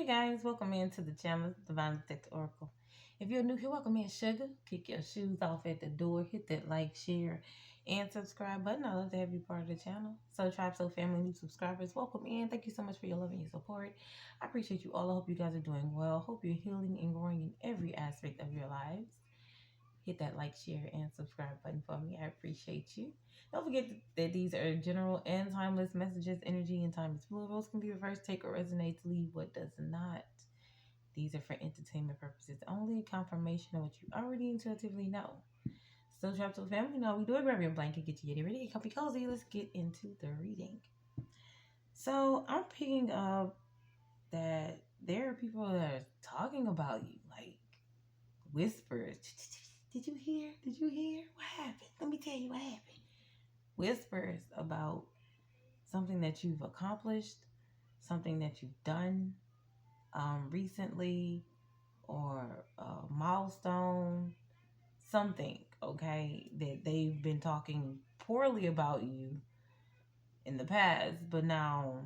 Hey guys, welcome into the channel, Divine Detective Oracle. If you're new here, welcome in, sugar. Kick your shoes off at the door, hit that like, share, and subscribe button. I love to have you part of the channel. So tribe, so family, new subscribers, welcome in. Thank you so much for your love and your support. I appreciate you all. I hope you guys are doing well. Hope you're healing and growing in every aspect of your lives. Hit that like, share, and subscribe button for me. I appreciate you. Don't forget that these are general and timeless messages. Energy and time is fluid. Can be reversed, take or resonate, leave what does not. These are for entertainment purposes only. Confirmation of what you already intuitively know. Still trapped with family? No, we do a grab your blanket, get you ready, get comfy, cozy. Let's get into the reading. So I'm picking up that there are people that are talking about you, like whispers. Did you hear? Did you hear? What happened? Let me tell you what happened. Whispers about something that you've accomplished, something that you've done recently, or a milestone, something, okay, that they've been talking poorly about you in the past, but now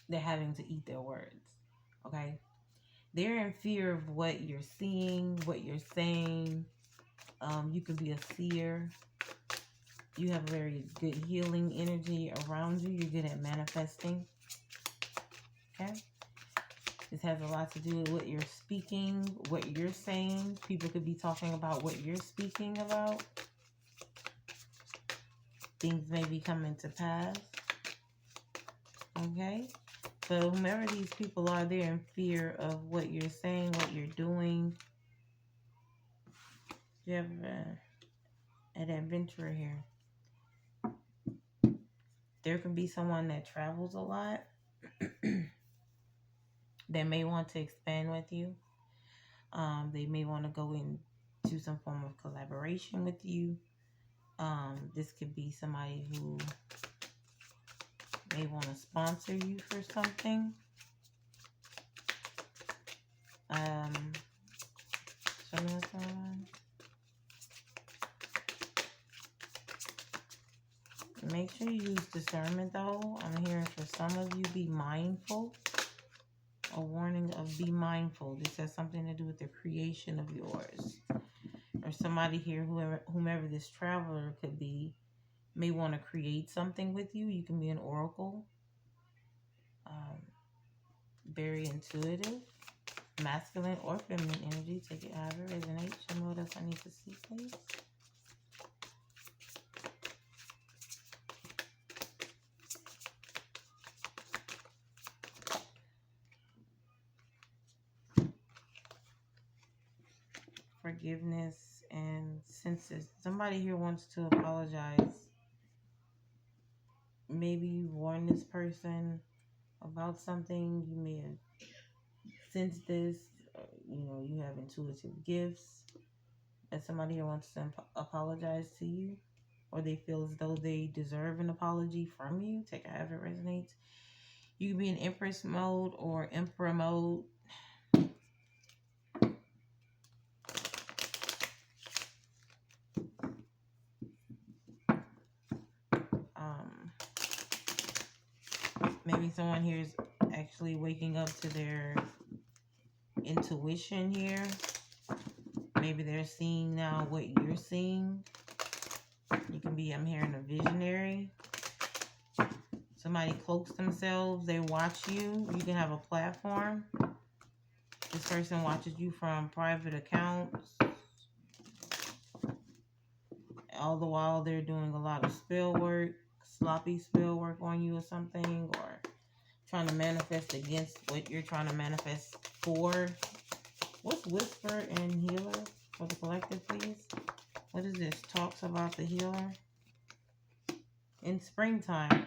they're having to eat their words, okay? They're in fear of what you're seeing, what you're saying. You could be a seer. You have a very good healing energy around you. You're good at manifesting. Okay? This has a lot to do with what you're speaking, what you're saying. People could be talking about what you're speaking about. Things may be coming to pass. Okay? So whomever these people are, they're in fear of what you're saying, what you're doing. You have an adventurer here. There can be someone that travels a lot that may want to expand with you. They may want to go into some form of collaboration with you. This could be somebody who may want to sponsor you for something. Show me what's going on. Make sure you use discernment though. I'm hearing for some of you, be mindful. A warning of be mindful. This has something to do with the creation of yours. Or somebody here, whomever this traveler could be, may want to create something with you. You can be an oracle. Very intuitive. Masculine or feminine energy. Take it however it resonates. Show me what else I need to see, please. Forgiveness and senses. Somebody here wants to apologize. Maybe you warned this person about something. You may have sensed this. You have intuitive gifts. And somebody here wants to apologize to you. Or they feel as though they deserve an apology from you. Take it however it resonates. You can be in Empress mode or Emperor mode. Maybe someone here is actually waking up to their intuition here. Maybe they're seeing now what you're seeing. You can be, I'm hearing, a visionary. Somebody cloaks themselves. They watch you. You can have a platform. This person watches you from private accounts. All the while they're doing a lot of spell work, sloppy spell work on you or something, or trying to manifest against what you're trying to manifest for. What's whisper and healer for the collective, please? What is this? Talks about the healer in springtime.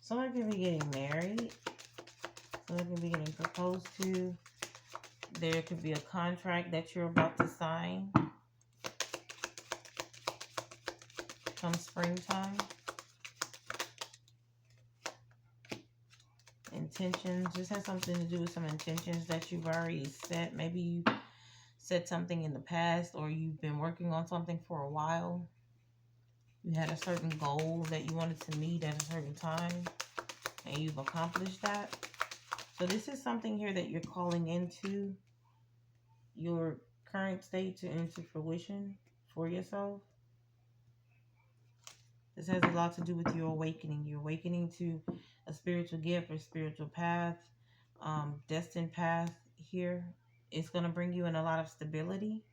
Someone could be getting married. Someone could be getting proposed to. There could be a contract that you're about to sign come springtime. Intentions. This has something to do with some intentions that you've already set. Maybe said something in the past, or you've been working on something for a while. You had a certain goal that you wanted to meet at a certain time, and you've accomplished that. So this is something here that you're calling into your current state to into fruition for yourself. This has a lot to do with your awakening. You're awakening to a spiritual gift or spiritual path, destined path here. It's going to bring you in a lot of stability.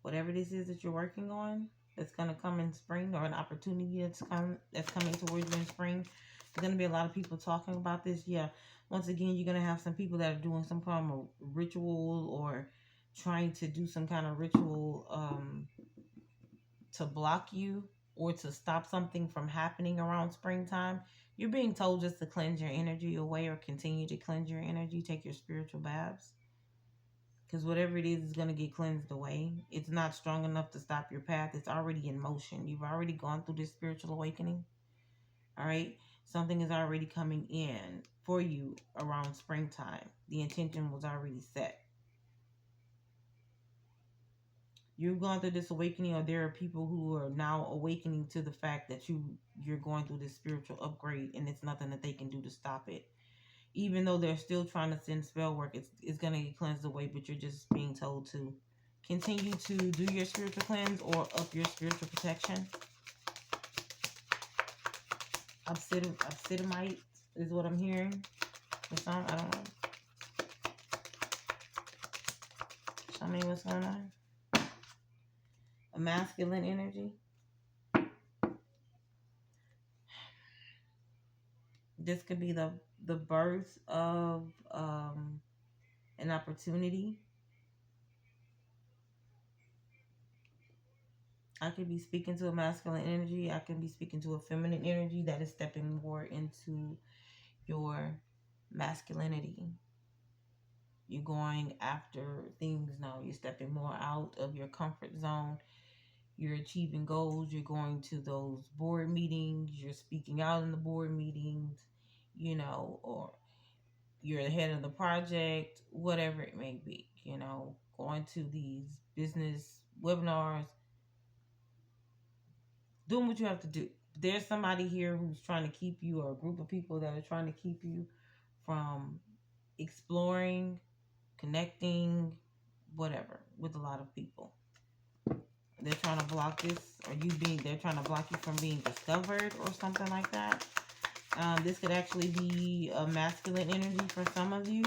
Whatever this is that you're working on, that's going to come in spring, or an opportunity that's coming towards you in spring. There's going to be a lot of people talking about this. Yeah. Once again, you're going to have some people that are doing some kind of ritual, or trying to do some kind of ritual to block you or to stop something from happening around springtime. You're being told just to cleanse your energy away, or continue to cleanse your energy, take your spiritual baths. Because whatever it is going to get cleansed away. It's not strong enough to stop your path. It's already in motion. You've already gone through this spiritual awakening. All right. Something is already coming in for you around springtime. The intention was already set. You've gone through this awakening, or there are people who are now awakening to the fact that you're going through this spiritual upgrade, and it's nothing that they can do to stop it. Even though they're still trying to send spell work, it's going to get cleansed away, but you're just being told to continue to do your spiritual cleanse, or up your spiritual protection. Obsidianite is what I'm hearing. For some, I don't know. Show me what's going on. A masculine energy. This could be the birth of an opportunity. I could be speaking to a masculine energy. I can be speaking to a feminine energy that is stepping more into your masculinity. You're going after things now. You're stepping more out of your comfort zone. You're achieving goals. You're going to those board meetings. You're speaking out in the board meetings, or you're the head of the project, whatever it may be, going to these business webinars, doing what you have to do. There's somebody here who's trying to keep you, or a group of people that are trying to keep you from exploring, connecting, whatever, with a lot of people. They're trying to block this, or they're trying to block you from being discovered, or something like that. This could actually be a masculine energy for some of you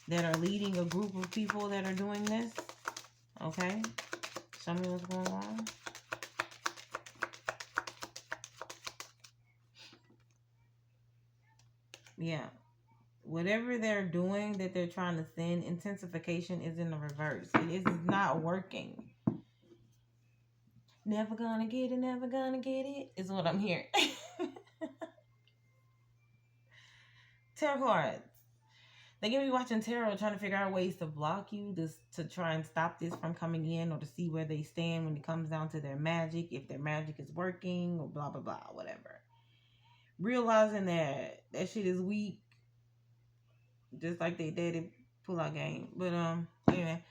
that are leading a group of people that are doing this. Okay? Show me what's going on. Yeah. Whatever they're doing that they're trying to send, intensification is in the reverse. It is not working. Never gonna get it is what I'm hearing. Tarot cards. They can be watching tarot, trying to figure out ways to block you, to try and stop this from coming in, or to see where they stand when it comes down to their magic, if their magic is working, or blah, blah, blah, whatever. Realizing that shit is weak, just like they did it pull out game. But anyway,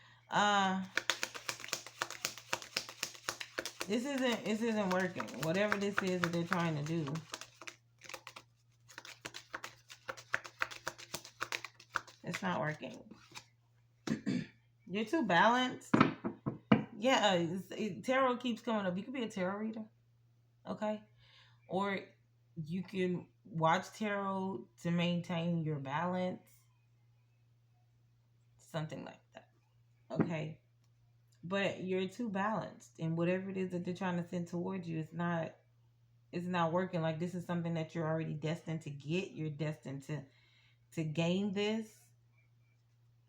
this isn't working. Whatever this is that they're trying to do, it's not working. You're too balanced. Yeah, tarot keeps coming up. You could be a tarot reader, okay? Or you can watch tarot to maintain your balance. Something like that, okay? But you're too balanced, and whatever it is that they're trying to send towards you, it's not working. Like, this is something that you're already destined to get. You're destined to gain this.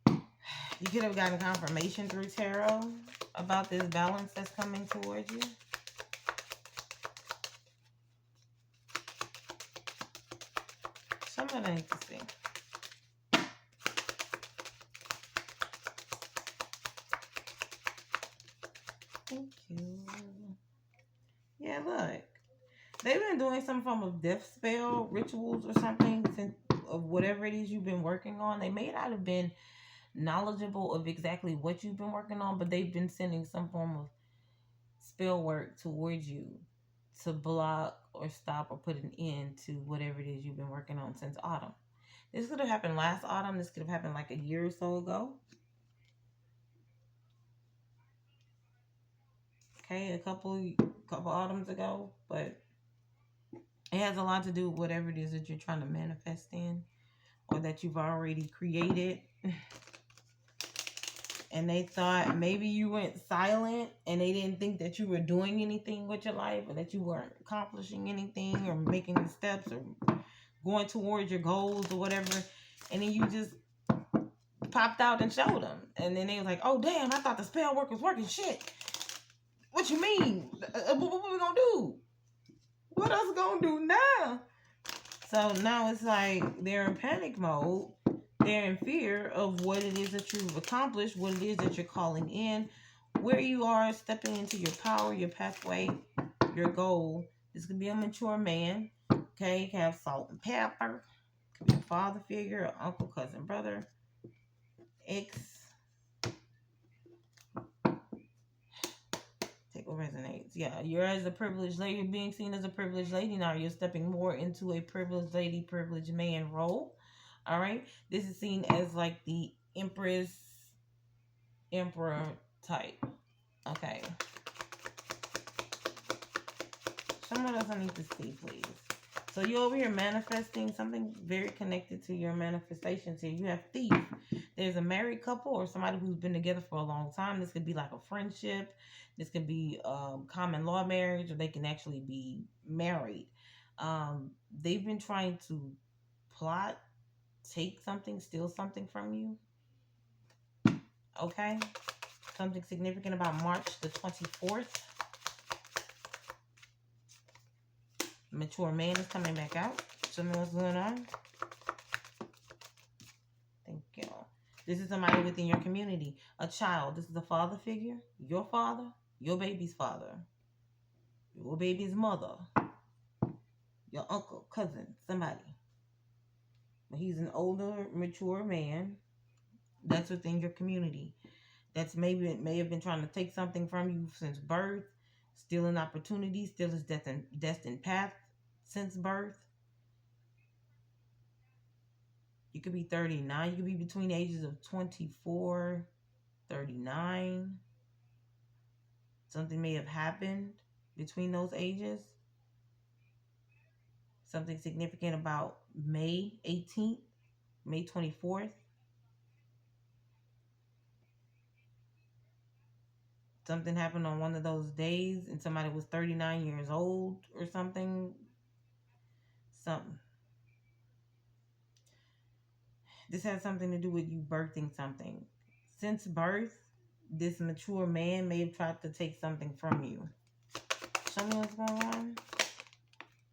You could have gotten confirmation through tarot about this balance that's coming towards you. Something I need to see. Thank you. Yeah, look. They've been doing some form of death spell rituals or something, of whatever it is you've been working on. They may not have been knowledgeable of exactly what you've been working on, but they've been sending some form of spell work towards you to block or stop or put an end to whatever it is you've been working on since autumn. This could have happened last autumn. This could have happened like a year or so ago. Okay, a couple autumns ago, but it has a lot to do with whatever it is that you're trying to manifest in or that you've already created. And they thought maybe you went silent and they didn't think that you were doing anything with your life or that you weren't accomplishing anything or making the steps or going towards your goals or whatever. And then you just popped out and showed them. And then they was like, oh, damn, I thought the spell work was working. Shit. What you mean? What we gonna do? What else gonna do now? So now it's like they're in panic mode. They're in fear of what it is that you've accomplished, what it is that you're calling in, where you are stepping into your power, your pathway, your goal. This could be a mature man. Okay, you can have salt and pepper. Could be a father figure, uncle, cousin, brother, ex. Take what resonates. Yeah, you're as a privileged lady, being seen as a privileged lady now. You're stepping more into a privileged lady, privileged man role. All right, this is seen as like the empress, emperor type. Okay. Someone else I need to see, please. So you're over here manifesting something very connected to your manifestations here. You have thief. There's a married couple or somebody who's been together for a long time. This could be like a friendship. This could be common law marriage, or they can actually be married. They've been trying to plot, take something, steal something from you. Okay? Something significant about March the 24th. Mature man is coming back out. Show me what's going on. Thank you. This is somebody within your community. A child. This is a father figure. Your father. Your baby's father. Your baby's mother. Your uncle, cousin, somebody. But he's an older, mature man. That's within your community. That's maybe may have been trying to take something from you since birth. Still an opportunity. Still his destined path since birth. You could be 39. You could be between the ages of 24, 39. Something may have happened between those ages. Something significant about May 18th, May 24th. Something happened on one of those days and somebody was 39 years old or something. Something. This has something to do with you birthing something. Since birth, this mature man may have tried to take something from you. Show me what's going on.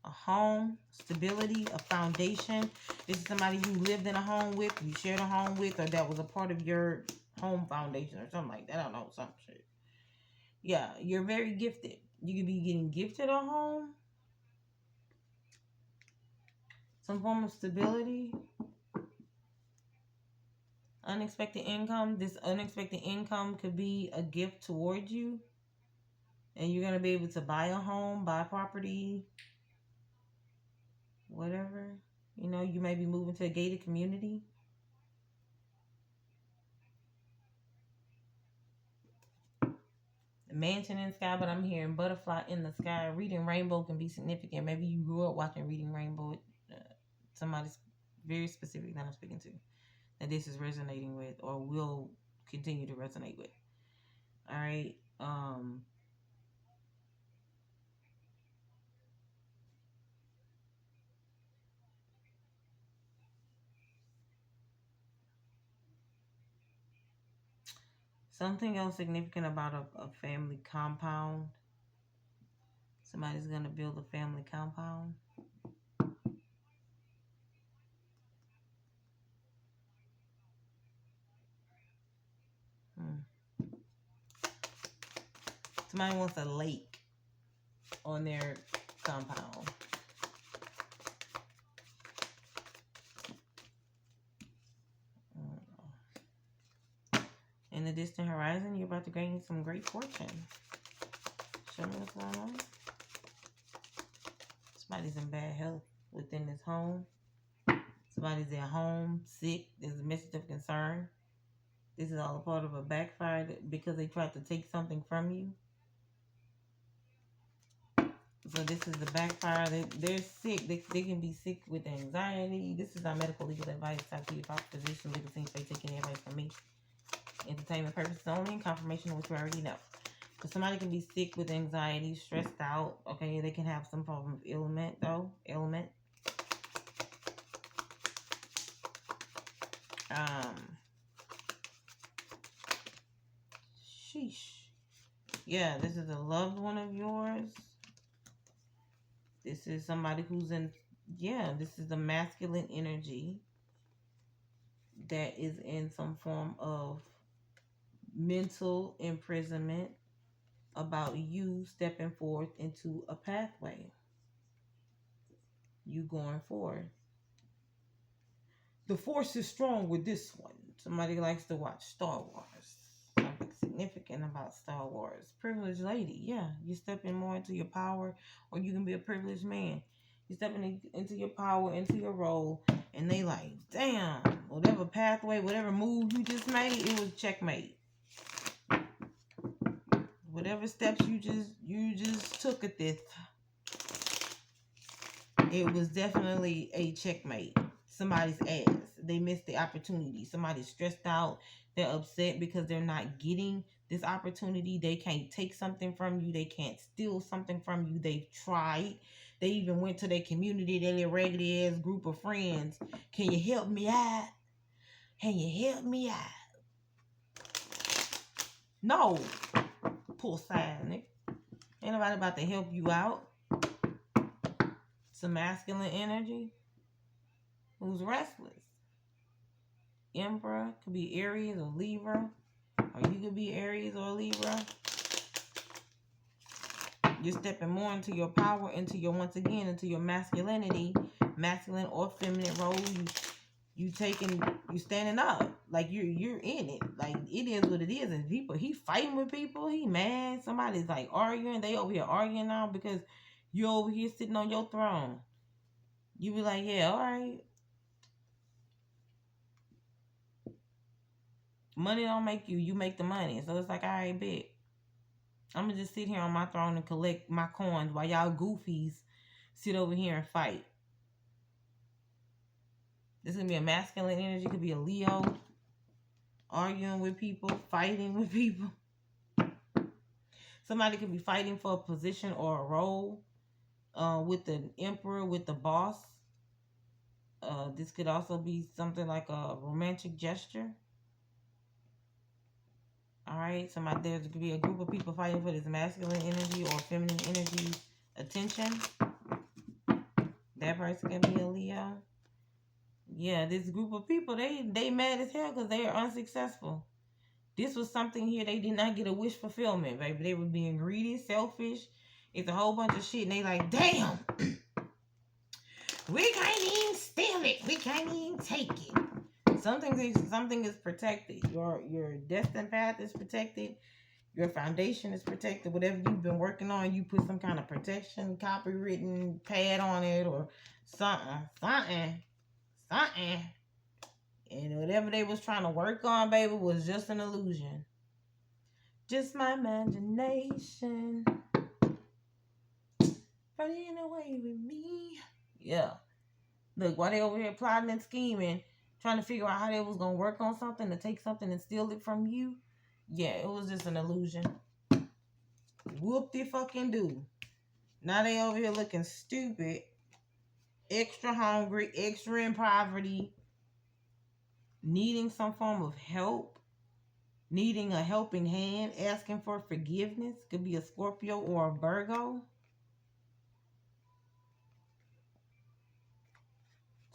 A home, stability, a foundation. This is somebody you lived in a home with, you shared a home with, or that was a part of your home foundation or something like that. I don't know, some shit. Yeah, you're very gifted. You could be getting gifted a home. Some form of stability. Unexpected income. This unexpected income could be a gift towards you. And you're going to be able to buy a home, buy property, whatever. You know, you may be moving to a gated community. The mansion in the sky, but I'm hearing butterfly in the sky. Reading rainbow can be significant. Maybe you grew up watching Reading Rainbow. Somebody's very specific that I'm speaking to. That this is resonating with or will continue to resonate with. All right. Something else significant about a family compound. Somebody's going to build a family compound. Somebody wants a lake on their compound. the distant horizon, you're about to gain some great fortune. Show me what's going on. Somebody's in bad health within this home. Somebody's at home sick. There's a message of concern. This is all a part of a backfire because they tried to take something from you. So this is the backfire. They're sick. They can be sick with anxiety. This is not medical legal advice. I give you position legal things. They take any advice from me. Entertainment purposes only and confirmation of what you already know. So somebody can be sick with anxiety, stressed out. Okay, they can have some form of ailment though. Sheesh. Yeah, this is a loved one of yours. This is somebody who's in, this is the masculine energy that is in some form of mental imprisonment about you stepping forth into a pathway. You going forward. The force is strong with this one. Somebody likes to watch Star Wars. Something significant about Star Wars. Privileged lady. Yeah, you're stepping more into your power, or you can be a privileged man. You're stepping into your power, into your role, and they like, damn, whatever pathway, whatever move you just made, it was checkmate. Whatever steps you just took at this, it was definitely a checkmate. Somebody's ass. They missed the opportunity. Somebody's stressed out. They're upset because they're not getting this opportunity. They can't take something from you. They can't steal something from you. They've tried. They even went to their community, their little raggedy ass group of friends. Can you help me out? Can you help me out? No. Pull side, nigga. Ain't nobody about to help you out. Some masculine energy. Who's restless? Emperor could be Aries or Libra, or you could be Aries or Libra. You're stepping more into your power, into your, once again, into your masculinity, masculine or feminine role. You standing up, like you're in it, like it is what it is. And people, he fighting with people, he mad. Somebody's like arguing, they over here arguing now because you're over here sitting on your throne. You be like, yeah, all right. Money don't make you, you make the money. So it's like, all right, bet. I'm gonna just sit here on my throne and collect my coins while y'all goofies sit over here and fight. This is gonna be a masculine energy. Could be a Leo, arguing with people, fighting with people. Somebody could be fighting for a position or a role with the emperor, with the boss. This could also be something like a romantic gesture. All right, there could be a group of people fighting for this masculine energy or feminine energy attention. That person can be a Leo. Yeah, this group of people, they mad as hell because they are unsuccessful. This was something here, they did not get a wish fulfillment, baby. They were being greedy, selfish. It's a whole bunch of shit, and they like, damn, we can't even steal it. We can't even take it. Something is protected. Your destined path is protected. Your foundation is protected. Whatever you've been working on, you put some kind of protection, copywritten pad on it or something. And whatever they was trying to work on, baby, was just an illusion. Just my imagination. Running away with me. Yeah. Look, while they over here plotting and scheming, trying to figure out how they was going to work on something to take something and steal it from you. Yeah, it was just an illusion. Whoop-de-fucking-do. Now they over here looking stupid, extra hungry, extra in poverty, needing some form of help, needing a helping hand, asking for forgiveness. Could be a Scorpio or a Virgo.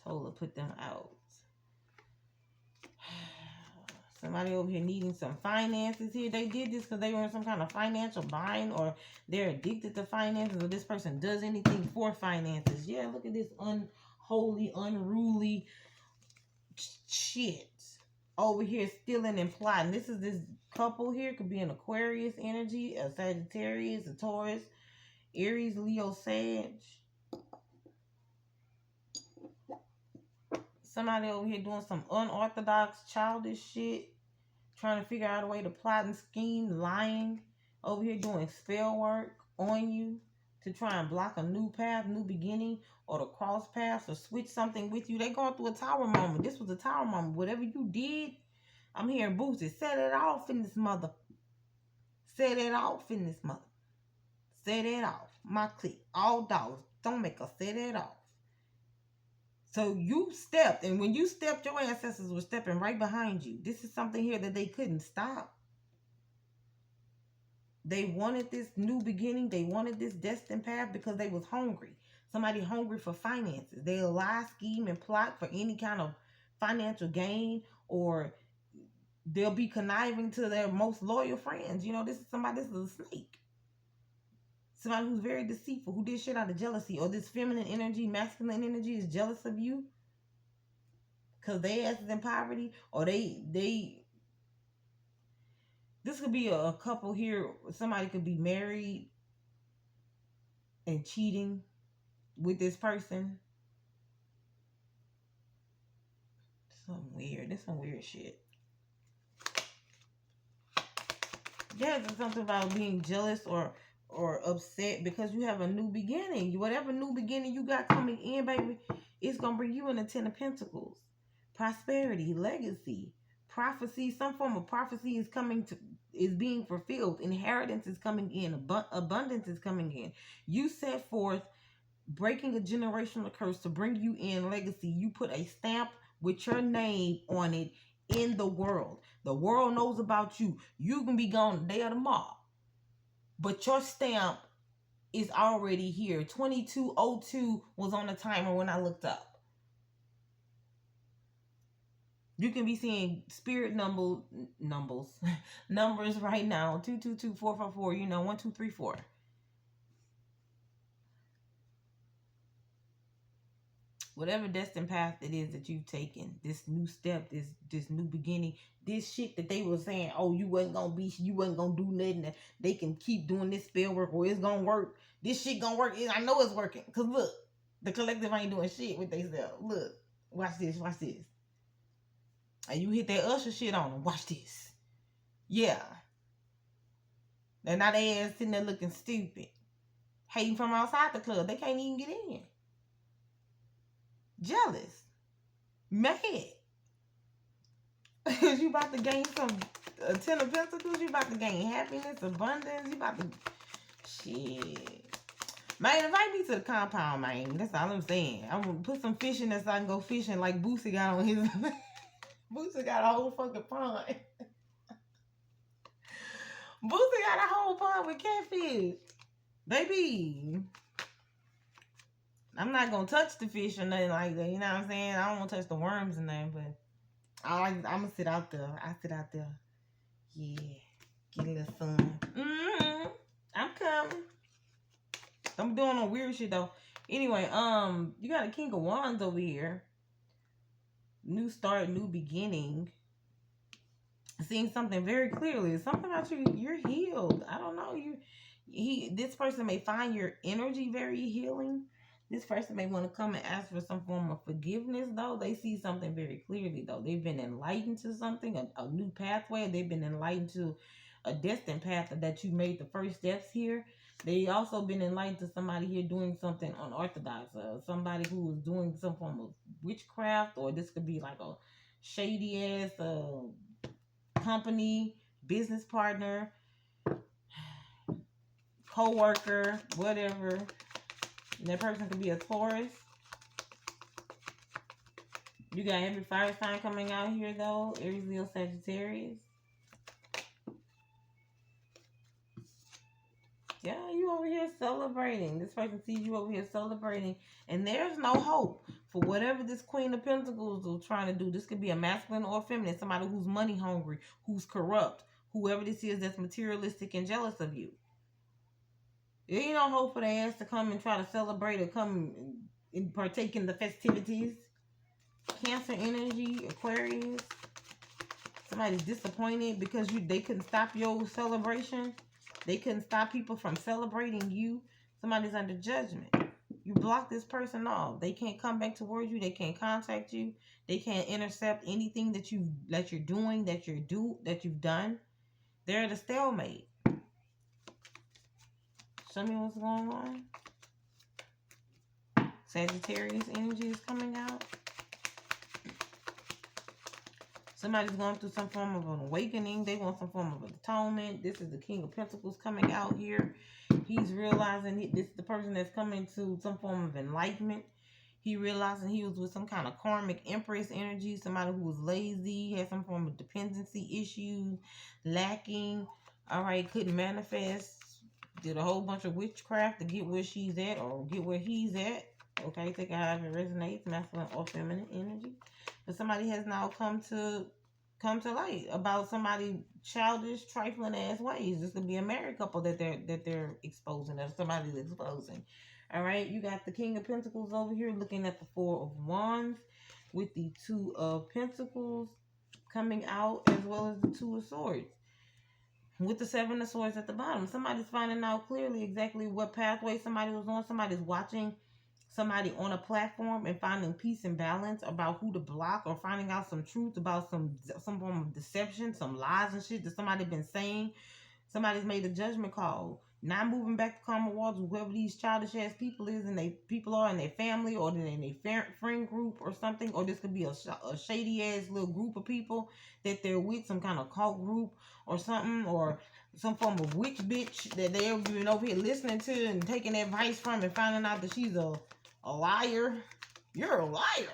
Told her put them out. Somebody over here needing some finances here. They did this because they were in some kind of financial bind, or they're addicted to finances, or this person does anything for finances. Yeah, look at this unholy, unruly shit. over here stealing and plotting. This is this couple here. Could be an Aquarius energy, a Sagittarius, a Taurus, Aries, Leo, Sag. Somebody over here doing some unorthodox, childish shit. Trying to figure out a way to plot and scheme, lying. Over here doing spell work on you to try and block a new path, new beginning, or to cross paths or switch something with you. They going through a tower moment. This was a tower moment. Whatever you did, I'm hearing boosted. Set it off in this mother. Set it off in this mother. Set it off. My clique. All dogs. Don't make us set it off. So you stepped, and when you stepped, your ancestors were stepping right behind you. This is something here that they couldn't stop. They wanted this new beginning. They wanted this destined path because they was hungry. Somebody hungry for finances. They'll lie, scheme, and plot for any kind of financial gain, or they'll be conniving to their most loyal friends. You know, this is a snake. Somebody who's very deceitful, who did shit out of jealousy, or this feminine energy, masculine energy is jealous of you because they ass is in poverty, or this could be a couple here. Somebody could be married and cheating with this person. This some weird shit. Yeah, it's something about being jealous or upset because you have a new beginning. Whatever new beginning you got coming in, baby, it's gonna bring you in the 10 of Pentacles. Prosperity, legacy, prophecy. Some form of prophecy is being fulfilled. Inheritance is coming in. Abundance is coming in. You set forth breaking a generational curse to bring you in legacy. You put a stamp with your name on it in the world. The world knows about you. You can be gone the day of tomorrow, but your stamp is already here. 2202 was on the timer when I looked up. You can be seeing spirit numbers right now. 222 444. 1 2 3 4. Whatever destined path it is that you've taken, this new step, this new beginning, this shit that they were saying, oh, you wasn't gonna do nothing. They can keep doing this spell work, or it's gonna work. This shit gonna work. I know it's working. Cause look, the collective ain't doing shit with themselves. Look, watch this. And you hit that usher shit on them. Watch this. Yeah. And now they ass sitting there looking stupid. Hating from outside the club. They can't even get in. Jealous. Mad. You about to gain some 10 of Pentacles. You about to gain happiness, abundance. You about to... Shit. Man, invite me to the compound, man. That's all I'm saying. I'm going to put some fish in there so I can go fishing like Boosie got on his... Boosie got a whole fucking pond. Boosie got a whole pond with catfish. Baby... I'm not going to touch the fish or nothing like that. You know what I'm saying? I don't want to touch the worms and nothing, but I'm going to sit out there. I sit out there. Yeah. Get a little sun. I'm coming. I'm doing no weird shit, though. Anyway, you got a King of Wands over here. New start, new beginning. Seeing something very clearly. Something about you. You're healed. I don't know. This person may find your energy very healing. This person may want to come and ask for some form of forgiveness, though. They see something very clearly, though. They've been enlightened to something, a new pathway. They've been enlightened to a destined path that you made the first steps here. They also been enlightened to somebody here doing something unorthodox. Somebody who is doing some form of witchcraft, or this could be like a shady-ass company, business partner, co-worker, whatever. That person could be a Taurus. You got every fire sign coming out here, though. Aries, Leo, Sagittarius. Yeah, you over here celebrating. This person sees you over here celebrating. And there's no hope for whatever this Queen of Pentacles is trying to do. This could be a masculine or feminine. Somebody who's money hungry, who's corrupt. Whoever this is that's materialistic and jealous of you. There ain't no hope for their ass to come and try to celebrate or come and partake in the festivities. Cancer energy, Aquarius. Somebody's disappointed because they couldn't stop your celebration. They couldn't stop people from celebrating you. Somebody's under judgment. You block this person off. They can't come back towards you. They can't contact you. They can't intercept anything that you're doing, that you've done. They're at a stalemate. Show me what's going on. Sagittarius energy is coming out. Somebody's going through some form of an awakening. They want some form of atonement. This is the King of Pentacles coming out here. He's realizing this is the person that's coming to some form of enlightenment. He realizing he was with some kind of karmic empress energy. Somebody who was lazy, had some form of dependency issues, lacking. All right, couldn't manifest. Did a whole bunch of witchcraft to get where she's at or get where he's at. Okay, take it however it resonates, masculine or feminine energy. But somebody has now come to light about somebody childish, trifling ass ways. This could be a married couple that they're exposing, or somebody's exposing. All right, you got the King of Pentacles over here looking at the Four of Wands with the Two of Pentacles coming out, as well as the Two of Swords with the Seven of Swords at the bottom. Somebody's finding out clearly exactly what pathway somebody was on. Somebody's watching somebody on a platform and finding peace and balance about who to block, or finding out some truth about some form of deception, some lies and shit that somebody been saying. Somebody's made a judgment call. Not moving back to karma walls with whoever these childish ass people is, and they people are in their family or in their friend group or something. Or this could be a shady ass little group of people that they're with, some kind of cult group or something, or some form of witch bitch that they've been over here listening to and taking advice from, and finding out that she's a liar. You're a liar.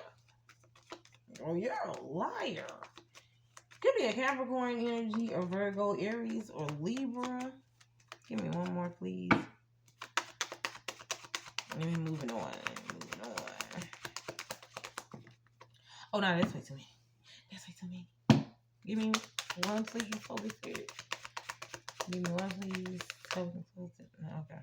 Oh, you're a liar. Could be a Capricorn energy, or Virgo, Aries, or Libra. Give me one more, please. Let me moving on. Oh, no, that's way too many. That's way too many. Give me one, please, Holy Spirit. Give me one, please. Okay.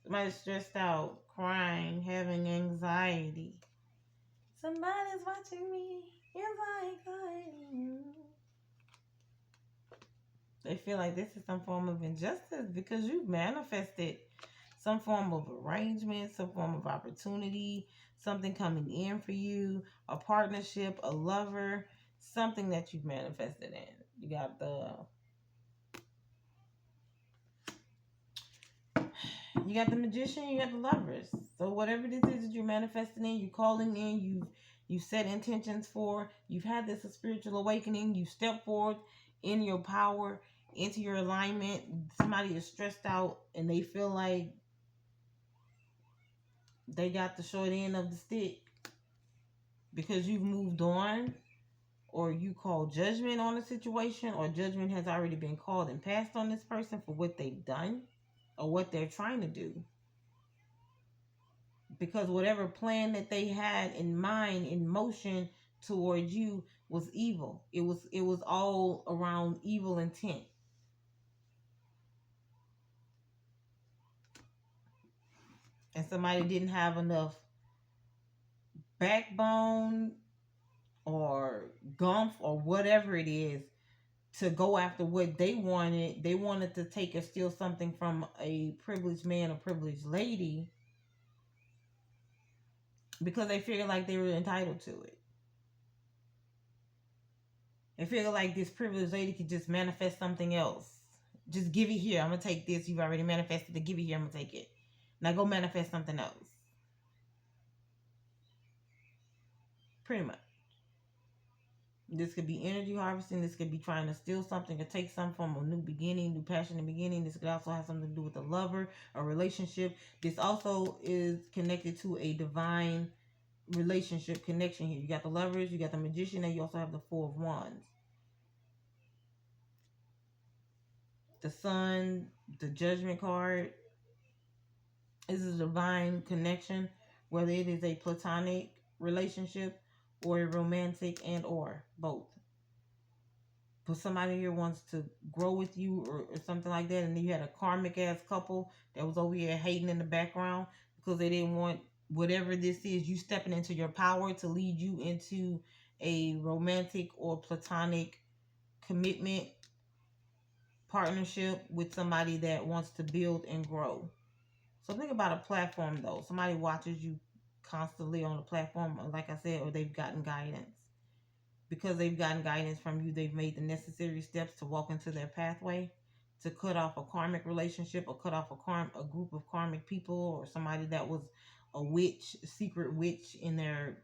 Somebody's stressed out, crying, having anxiety. Somebody's watching me. They feel like this is some form of injustice because you've manifested some form of arrangement, some form of opportunity, something coming in for you, a partnership, a lover, something that you've manifested in. You got the Magician, you got the Lovers. So whatever this is that you're manifesting in, you're calling in, you've set intentions for, you've had this spiritual awakening, you step forward in your power, into your alignment. Somebody is stressed out and they feel like they got the short end of the stick because you've moved on, or you call judgment on a situation, or judgment has already been called and passed on this person for what they've done or what they're trying to do. Because whatever plan that they had in mind, in motion towards you, was evil. It was all around evil intent. And somebody didn't have enough backbone or gumph or whatever it is to go after what they wanted. They wanted to take or steal something from a privileged man or privileged lady because they figured like they were entitled to it. They figured like this privileged lady could just manifest something else. Just give it here. I'm going to take this. You've already manifested it. Give it here. I'm going to take it. Now go manifest something else. Pretty much. This could be energy harvesting. This could be trying to steal something or take some from a new beginning, new passionate beginning. This could also have something to do with a lover, a relationship. This also is connected to a divine relationship connection here. You got the Lovers, you got the Magician, and you also have the Four of Wands. The Sun, the Judgment card. This is a divine connection, whether it is a platonic relationship or a romantic, and or both. But somebody here wants to grow with you or something like that, and then you had a karmic ass couple that was over here hating in the background because they didn't want whatever this is, you stepping into your power to lead you into a romantic or platonic commitment, partnership with somebody that wants to build and grow. So think about a platform though. Somebody watches you constantly on the platform, like I said, or they've gotten guidance. Because they've gotten guidance from you, they've made the necessary steps to walk into their pathway, to cut off a karmic relationship, or cut off a group of karmic people, or somebody that was a witch, a secret witch in their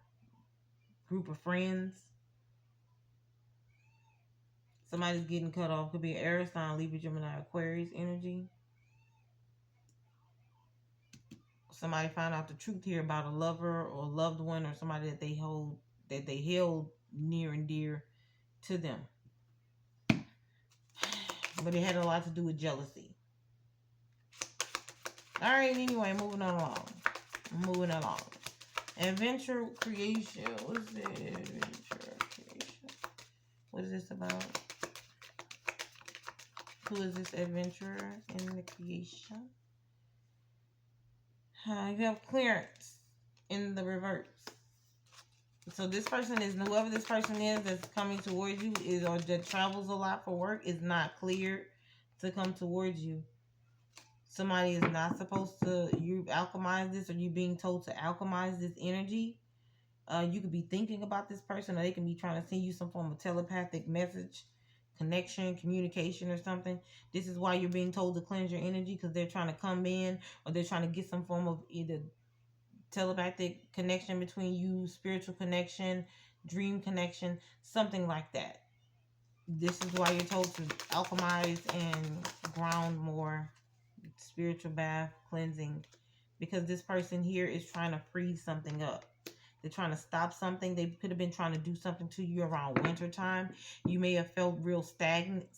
group of friends. Somebody's getting cut off. Could be an Aries sign, Libra, Gemini, Aquarius energy. Somebody found out the truth here about a lover or loved one, or somebody that they held near and dear to them. But it had a lot to do with jealousy. Alright, anyway, moving along. Adventure creation. What is it? Adventure creation. What is this about? Who is this adventurer in the creation? You have clearance in the reverse. So this person is, whoever this person is that's coming towards you is, or that travels a lot for work, is not cleared to come towards you. Somebody is not supposed to, you alchemize this, or you being told to alchemize this energy. You could be thinking about this person, or they can be trying to send you some form of telepathic message, connection, communication, or something. This is why you're being told to cleanse your energy, because they're trying to come in, or they're trying to get some form of either telepathic connection between you, spiritual connection, dream connection, something like that. This is why you're told to alchemize and ground more, spiritual bath, cleansing, because this person here is trying to freeze something up. They're trying to stop something. They could have been trying to do something to you around winter time. You may have felt real stagnant,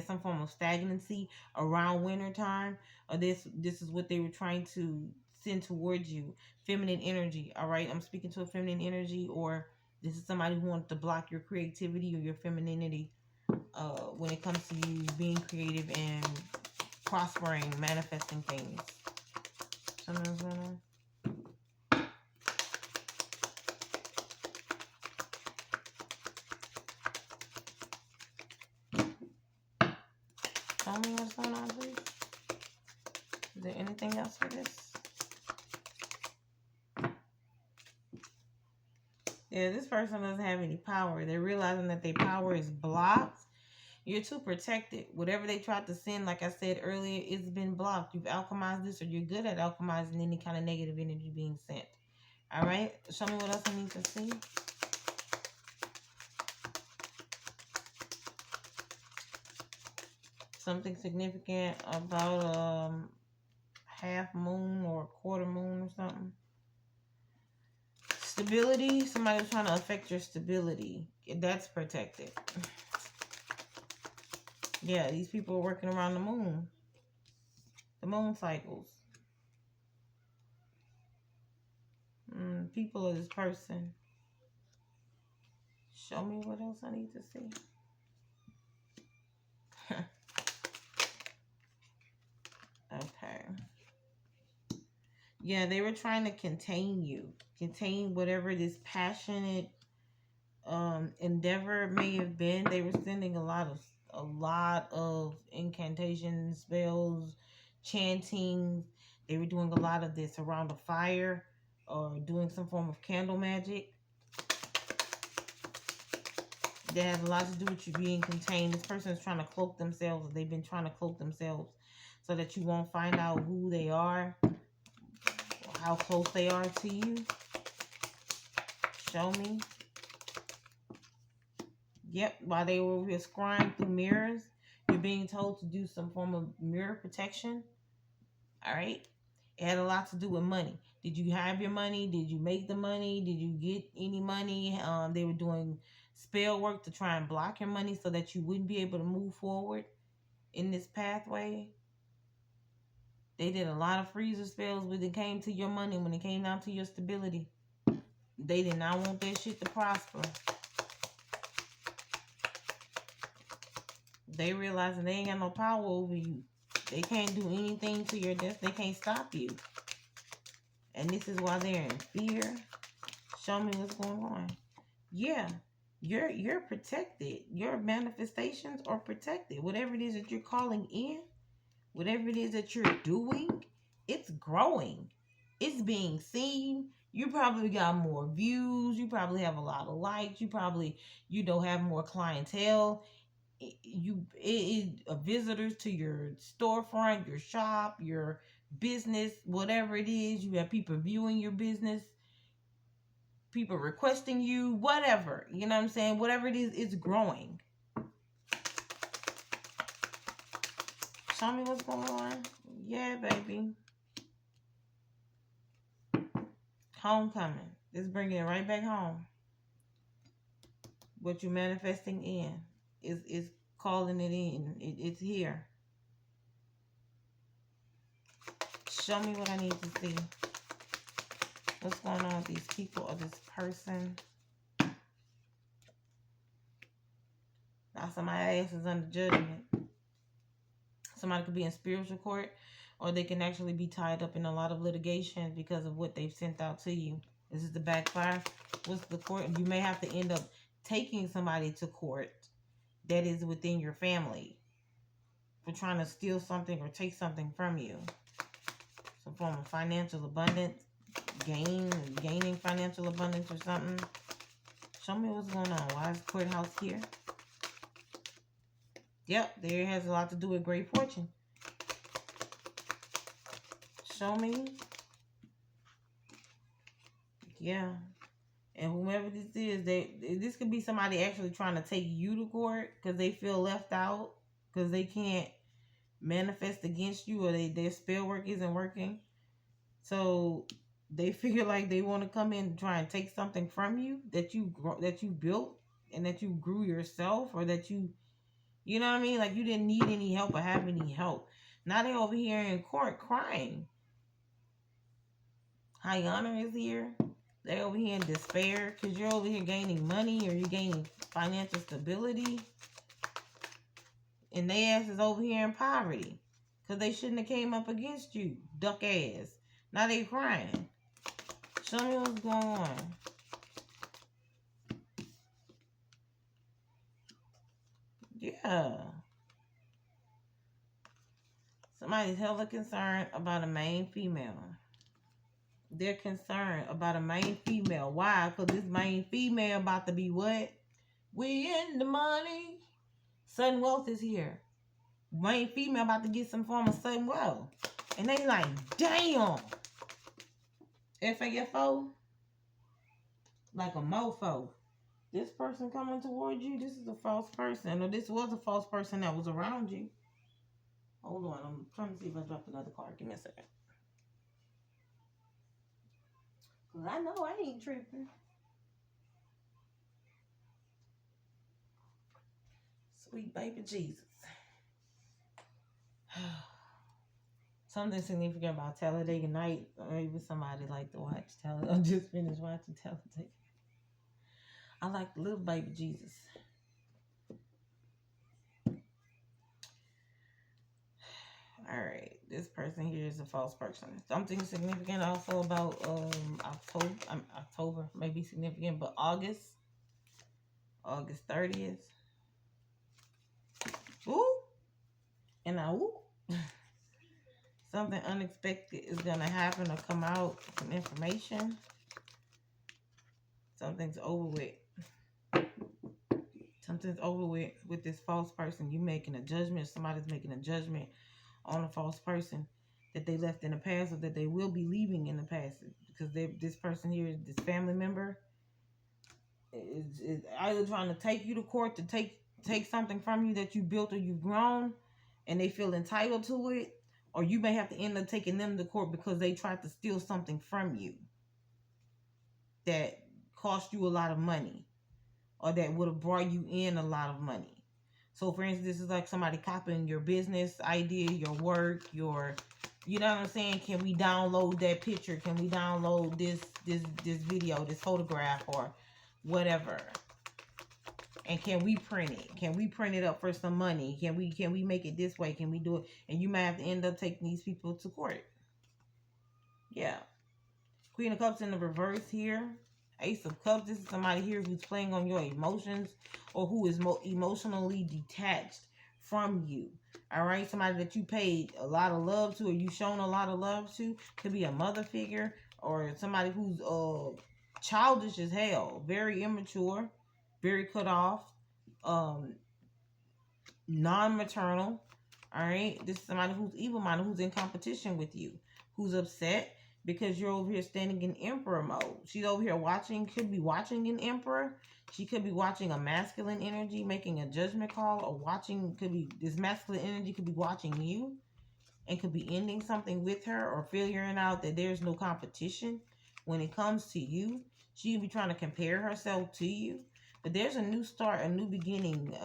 some form of stagnancy around winter time. Or this is what they were trying to send towards you. Feminine energy, all right? I'm speaking to a feminine energy, or this is somebody who wants to block your creativity or your femininity when it comes to you being creative and prospering, manifesting things. Something's going on. Tell me what's going on, please. Is there anything else for this? Yeah, this person doesn't have any power. They're realizing that their power is blocked. You're too protected. Whatever they tried to send, like I said earlier, it's been blocked. You've alchemized this, or you're good at alchemizing any kind of negative energy being sent. All right? Show me what else I need to see. Something significant about half moon or quarter moon or something. Stability. Somebody was trying to affect your stability. That's protected. Yeah, these people are working around the moon. The moon cycles. People of this person. Show me what else I need to see. Okay. Yeah, they were trying to contain you. Contain whatever this passionate endeavor may have been. They were sending a lot of incantations, spells, chanting. They were doing a lot of this around a fire, or doing some form of candle magic. That has a lot to do with you being contained. This person is trying to cloak themselves, or they've been trying to cloak themselves, so that you won't find out who they are, or how close they are to you. Show me. Yep, while they were scrying through mirrors, you're being told to do some form of mirror protection. All right? It had a lot to do with money. Did you have your money? Did you make the money? Did you get any money? They were doing spell work to try and block your money so that you wouldn't be able to move forward in this pathway. They did a lot of freezer spells when it came to your money, when it came down to your stability. They did not want that shit to prosper. They realizing they ain't got no power over you. They can't do anything to your death. They can't stop you. And this is why they're in fear. Show me what's going on. Yeah. You're protected. Your manifestations are protected. Whatever it is that you're calling in, whatever it is that you're doing, it's growing. It's being seen. You probably got more views. You probably have a lot of likes. You probably, have more clientele. Visitors to your storefront, your shop, your business, whatever it is. You have people viewing your business, people requesting you, whatever. You know what I'm saying? Whatever it is, it's growing. Show me what's going on. Yeah, baby. Homecoming. It's bringing it right back home. What you're manifesting in is calling it in. It's here. Show me what I need to see. What's going on with these people or this person? Now somebody's ass is under judgment. Somebody could be in spiritual court, or they can actually be tied up in a lot of litigation because of what they've sent out to you. This is the backfire. What's the court? You may have to end up taking somebody to court that is within your family for trying to steal something or take something from you. Some form of financial abundance, gaining financial abundance or something. Show me what's going on. Why is the courthouse here? Yep, there has a lot to do with great fortune. Show me. Yeah. And whomever this is, this could be somebody actually trying to take you to court because they feel left out, because they can't manifest against you, or their spell work isn't working. So they figure like they want to come in and try and take something from you that you built and that you grew yourself, or that you know what I mean? Like you didn't need any help or have any help. Now they over here in court crying. High honor is here. They over here in despair because you're over here gaining money, or you're gaining financial stability. And they ass is over here in poverty because they shouldn't have came up against you. Duck ass. Now they crying. Show me what's going on. Yeah. Somebody's hella concerned about a main female. They're concerned about a main female. Why? Because this main female about to be what? We in the money. Sudden wealth is here. Main female about to get some form of sudden wealth. And they like, damn. FAFO? Like a mofo. This person coming towards you, this is a false person. Or this was a false person that was around you. Hold on, I'm trying to see if I dropped another card. Give me a second. Because I know I ain't tripping. Sweet baby Jesus. Something significant about Talladega Night. Or even somebody like to watch Talladega. I just finished watching Talladega. I like the little baby Jesus. Alright, this person here is a false person. Something significant also about October, maybe significant, but August 30th. Ooh, and now ooh, something unexpected is gonna happen or come out. Some information. Something's over with. Something's over with this false person. You making a judgment. Somebody's making a judgment on a false person that they left in the past, or that they will be leaving in the past, because this person here, this family member, is either trying to take you to court to take something from you that you built or you've grown, and they feel entitled to it, or you may have to end up taking them to court because they tried to steal something from you that cost you a lot of money, or that would have brought you in a lot of money. So, for instance, this is like somebody copying your business idea, your work, you know what I'm saying? Can we download that picture? Can we download this video, this photograph, or whatever? And can we print it? Can we print it up for some money? Can we make it this way? Can we do it? And you might have to end up taking these people to court. Yeah. Queen of Cups in the reverse here. Ace of Cups, this is somebody here who's playing on your emotions or who is emotionally detached from you. All right, somebody that you paid a lot of love to or you shown a lot of love to. Could be a mother figure or somebody who's childish as hell, very immature, very cut off, um, non-maternal. All right, this is somebody who's evil-minded, who's in competition with you, who's upset because you're over here standing in emperor mode. She's over here watching, could be watching an emperor. She could be watching a masculine energy, making a judgment call, or watching, could be, this masculine energy could be watching you and could be ending something with her or figuring out that there's no competition when it comes to you. She could be trying to compare herself to you. But there's a new start, a new beginning,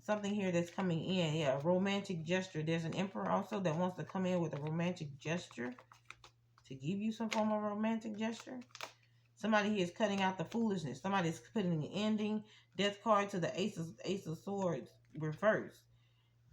something here that's coming in. Yeah, a romantic gesture. There's an emperor also that wants to come in with a romantic gesture to give you some form of romantic gesture. Somebody here is cutting out the foolishness. Somebody's putting an ending. Death card to the Ace of Swords reversed.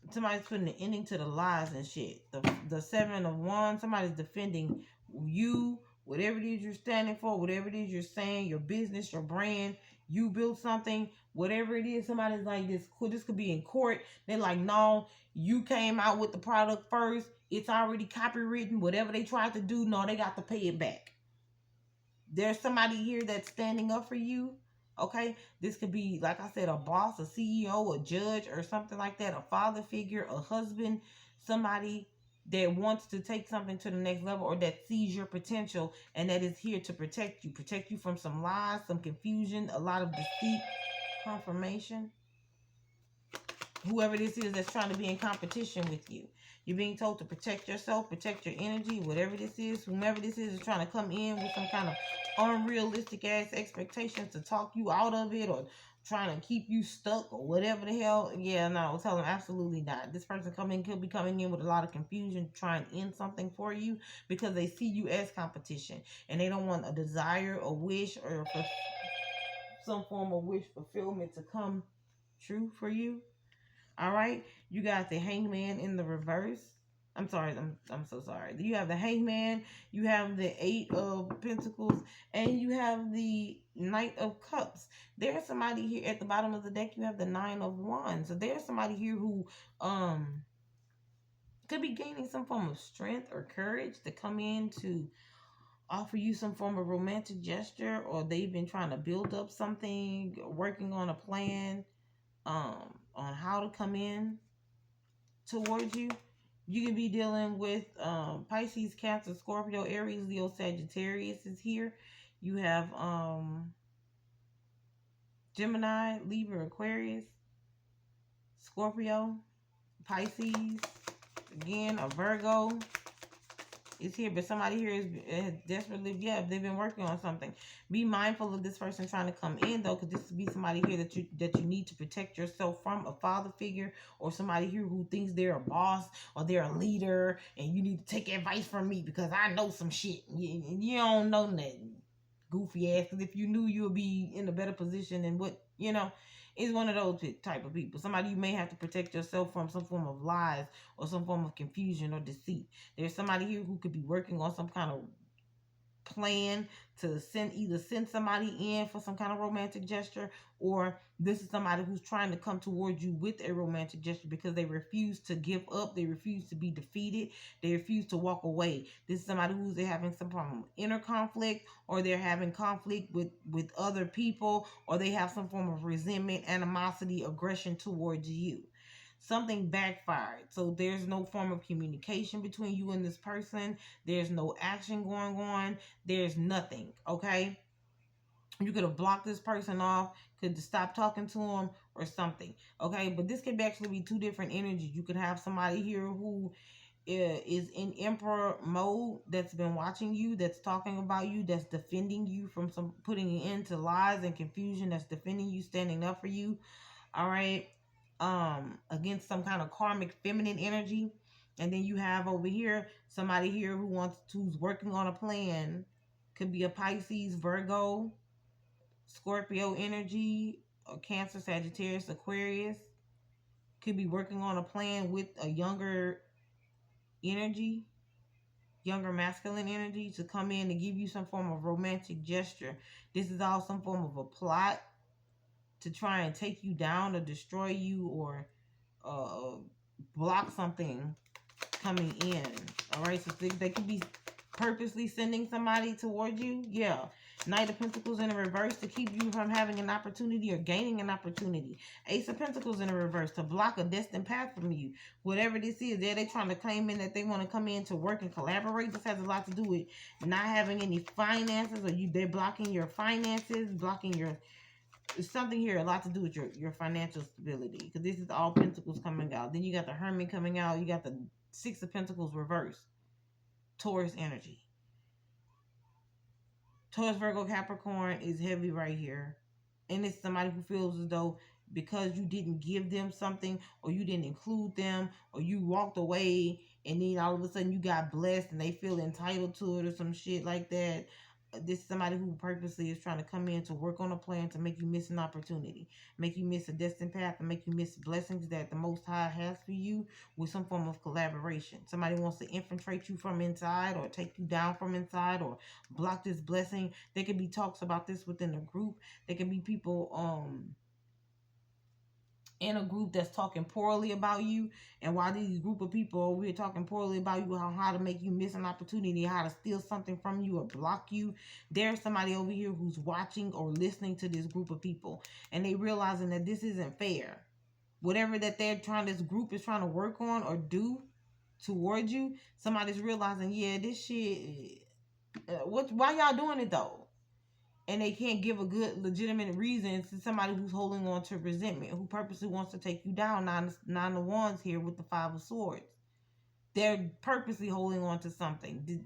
Somebody's putting an ending to the lies and shit. The Seven of Wands, somebody's defending you, whatever it is you're standing for, whatever it is you're saying, your business, your brand. You built something, whatever it is. Somebody's like, this could be in court. They're like, no, you came out with the product first. It's already copywritten. Whatever they tried to do, no, they got to pay it back. There's somebody here that's standing up for you. Okay, this could be, like I said, a boss, a CEO, a judge, or something like that, a father figure, a husband, somebody that wants to take something to the next level or that sees your potential and that is here to protect you from some lies, some confusion, a lot of deceit, confirmation. Whoever this is that's trying to be in competition with you. You're being told to protect yourself, protect your energy, whatever this is. Whomever this is trying to come in with some kind of unrealistic ass expectations to talk you out of it or trying to keep you stuck or whatever the hell. Yeah, no, tell them absolutely not. This person could be coming in with a lot of confusion, trying to end something for you because they see you as competition and they don't want a desire, a wish, or some form of wish fulfillment to come true for you. All right, you got the Hangman in the reverse. I'm sorry, I'm so sorry. You have the Hangman, you have the Eight of Pentacles, and you have the Knight of Cups. There's somebody here at the bottom of the deck. You have the Nine of Wands. So there's somebody here who could be gaining some form of strength or courage to come in to offer you some form of romantic gesture, or they've been trying to build up something, working on a plan on how to come in towards you. You can be dealing with Pisces, Cancer, Scorpio, Aries, Leo, Sagittarius is here. You have Gemini, Libra, Aquarius, Scorpio, Pisces, again, a Virgo is here, but somebody here is desperately, yeah, they've been working on something. Be mindful of this person trying to come in though, because this would be somebody here that you need to protect yourself from, a father figure or somebody here who thinks they're a boss or they're a leader and you need to take advice from me because I know some shit. You don't know nothing, goofy ass, because if you knew, you would be in a better position than what is one of those type of people. Somebody you may have to protect yourself from some form of lies or some form of confusion or deceit. There's somebody here who could be working on some kind of plan to send somebody in for some kind of romantic gesture, or this is somebody who's trying to come towards you with a romantic gesture because they refuse to give up, they refuse to be defeated, they refuse to walk away. This is somebody who's having some form of inner conflict, or they're having conflict with other people, or they have some form of resentment, animosity, aggression towards you. Something backfired. So there's no form of communication between you and this person. There's no action going on. There's nothing. Okay. You could have blocked this person off, could stop talking to him or something. Okay. But this could actually be two different energies. You could have somebody here who is in emperor mode, that's been watching you, that's talking about you, that's defending you from some putting an end to lies and confusion, that's defending you, standing up for you. All right, against some kind of karmic feminine energy. And then you have over here somebody here who's working on a plan. Could be a Pisces, Virgo, Scorpio energy, or Cancer, Sagittarius, Aquarius. Could be working on a plan with a younger energy. younger masculine energy to come in and give you some form of romantic gesture. This is all some form of a plot to try and take you down or destroy you or uh, block something coming in. All right, so they could be purposely sending somebody towards you. Yeah. Knight of Pentacles in the reverse to keep you from having an opportunity or gaining an opportunity. Ace of Pentacles in the reverse to block a destined path from you. Whatever this is, they trying to claim in that they want to come in to work and collaborate. This has a lot to do with not having any finances, or they're blocking your finances, blocking your something here, a lot to do with your financial stability, because this is all Pentacles coming out. Then you got the Hermit coming out. You got the Six of Pentacles reverse, Taurus energy. Taurus, Virgo, Capricorn is heavy right here. And it's somebody who feels as though because you didn't give them something, or you didn't include them, or you walked away and then all of a sudden you got blessed and they feel entitled to it or some shit like that. This is somebody who purposely is trying to come in to work on a plan to make you miss an opportunity, make you miss a destined path, and make you miss blessings that the Most High has for you with some form of collaboration. Somebody wants to infiltrate you from inside or take you down from inside or block this blessing. There could be talks about this within a group. There can be people in a group that's talking poorly about you, and while these group of people over here talking poorly about you, how to make you miss an opportunity, how to steal something from you or block you, there's somebody over here who's watching or listening to this group of people, and they realizing that this isn't fair. Whatever that this group is trying to work on or do towards you, somebody's realizing, yeah, this shit, why y'all doing it though? And they can't give a good legitimate reason to somebody who's holding on to resentment, who purposely wants to take you down. Nine of Wands here with the Five of Swords. They're purposely holding on to something,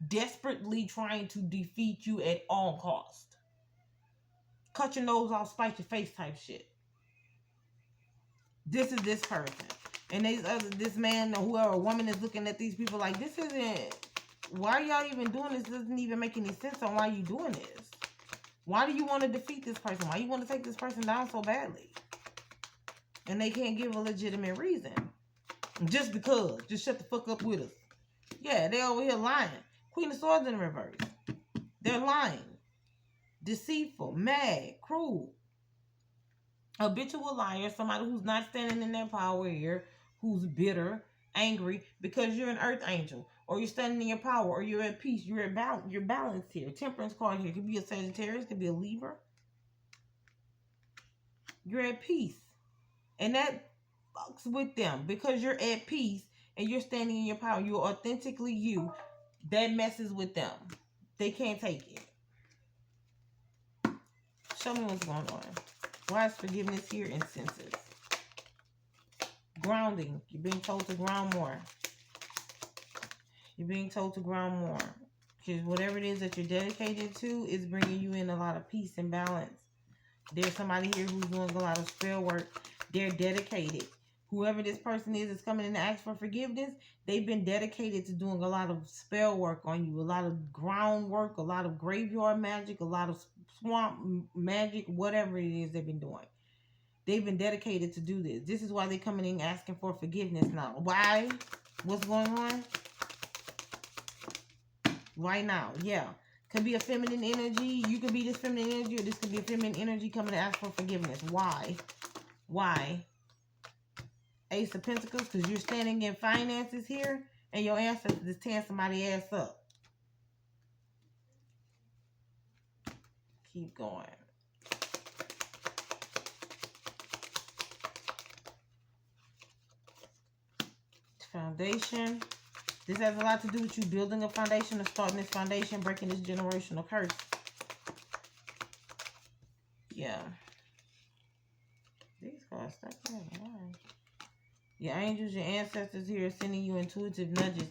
desperately trying to defeat you at all cost. Cut your nose off, spite your face type shit. This is this person. And this man or whoever, woman is looking at these people like, this isn't, why are y'all even doing this? It doesn't even make any sense on why you doing this. Why do you want to defeat this person? Why you want to take this person down so badly? And they can't give a legitimate reason. Just because. Just shut the fuck up with us. Yeah, they over here lying. Queen of Swords in reverse. They're lying. Deceitful. Mad. Cruel. Habitual liar. Somebody who's not standing in their power here. Who's bitter. Angry. Because you're an earth angel. Or you're standing in your power, or you're at peace, you're balanced here. Temperance card here. It could be a Sagittarius, it could be a Libra. You're at peace. And that fucks with them because you're at peace and you're standing in your power. You're authentically you. That messes with them. They can't take it. Show me what's going on. Why is forgiveness here in senses? Grounding. You're being told to ground more. You're being told to ground more. Because whatever it is that you're dedicated to is bringing you in a lot of peace and balance. There's somebody here who's doing a lot of spell work. They're dedicated. Whoever this person is coming in to ask for forgiveness, they've been dedicated to doing a lot of spell work on you. A lot of groundwork, a lot of graveyard magic, a lot of swamp magic, whatever it is they've been doing. They've been dedicated to do this. This is why they're coming in asking for forgiveness now. Why? What's going on? Right now, yeah. Could be a feminine energy. You could be this feminine energy, or this could be a feminine energy coming to ask for forgiveness. Why? Why? Ace of Pentacles, because you're standing in finances here, and your ancestors is tearing somebody's ass up. Keep going. Foundation. This has a lot to do with you building a foundation or starting this foundation, breaking this generational curse. Yeah. These cards stuck together. Why? Your angels, your ancestors here are sending you intuitive nudges.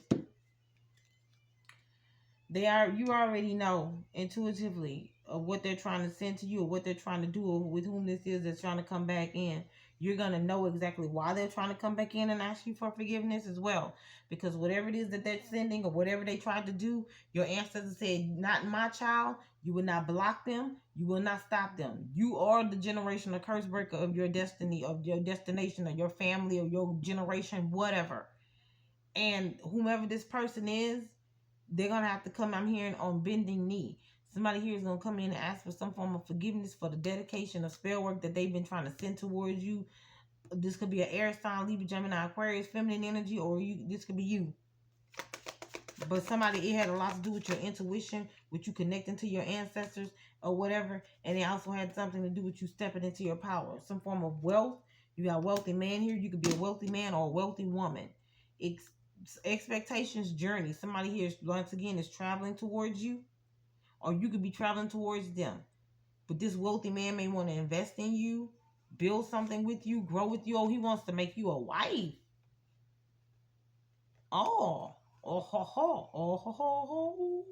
You already know intuitively of what they're trying to send to you or what they're trying to do or with whom this is that's trying to come back in. You're going to know exactly why they're trying to come back in and ask you for forgiveness as well. Because whatever it is that they're sending or whatever they tried to do, your ancestors said, not my child. You will not block them. You will not stop them. You are the generational curse breaker of your destiny, of your destination, of your family, or your generation, whatever. And whomever this person is, They're gonna have to come, I'm hearing, on bending knee. Somebody here is gonna come in and ask for some form of forgiveness for the dedication of spell work that they've been trying to send towards you. This could be an air sign, Libra, Gemini, Aquarius, feminine energy, or you. This could be you. But somebody, it had a lot to do with your intuition, with you connecting to your ancestors or whatever. And it also had something to do with you stepping into your power. Some form of wealth. You got a wealthy man here. You could be a wealthy man or a wealthy woman. Expectations, journey. Somebody here, once again, is traveling towards you. Or you could be traveling towards them. But this wealthy man may want to invest in you, build something with you, grow with you. Oh, he wants to make you a wife. Oh. Oh ho ho. Oh ho ho ho.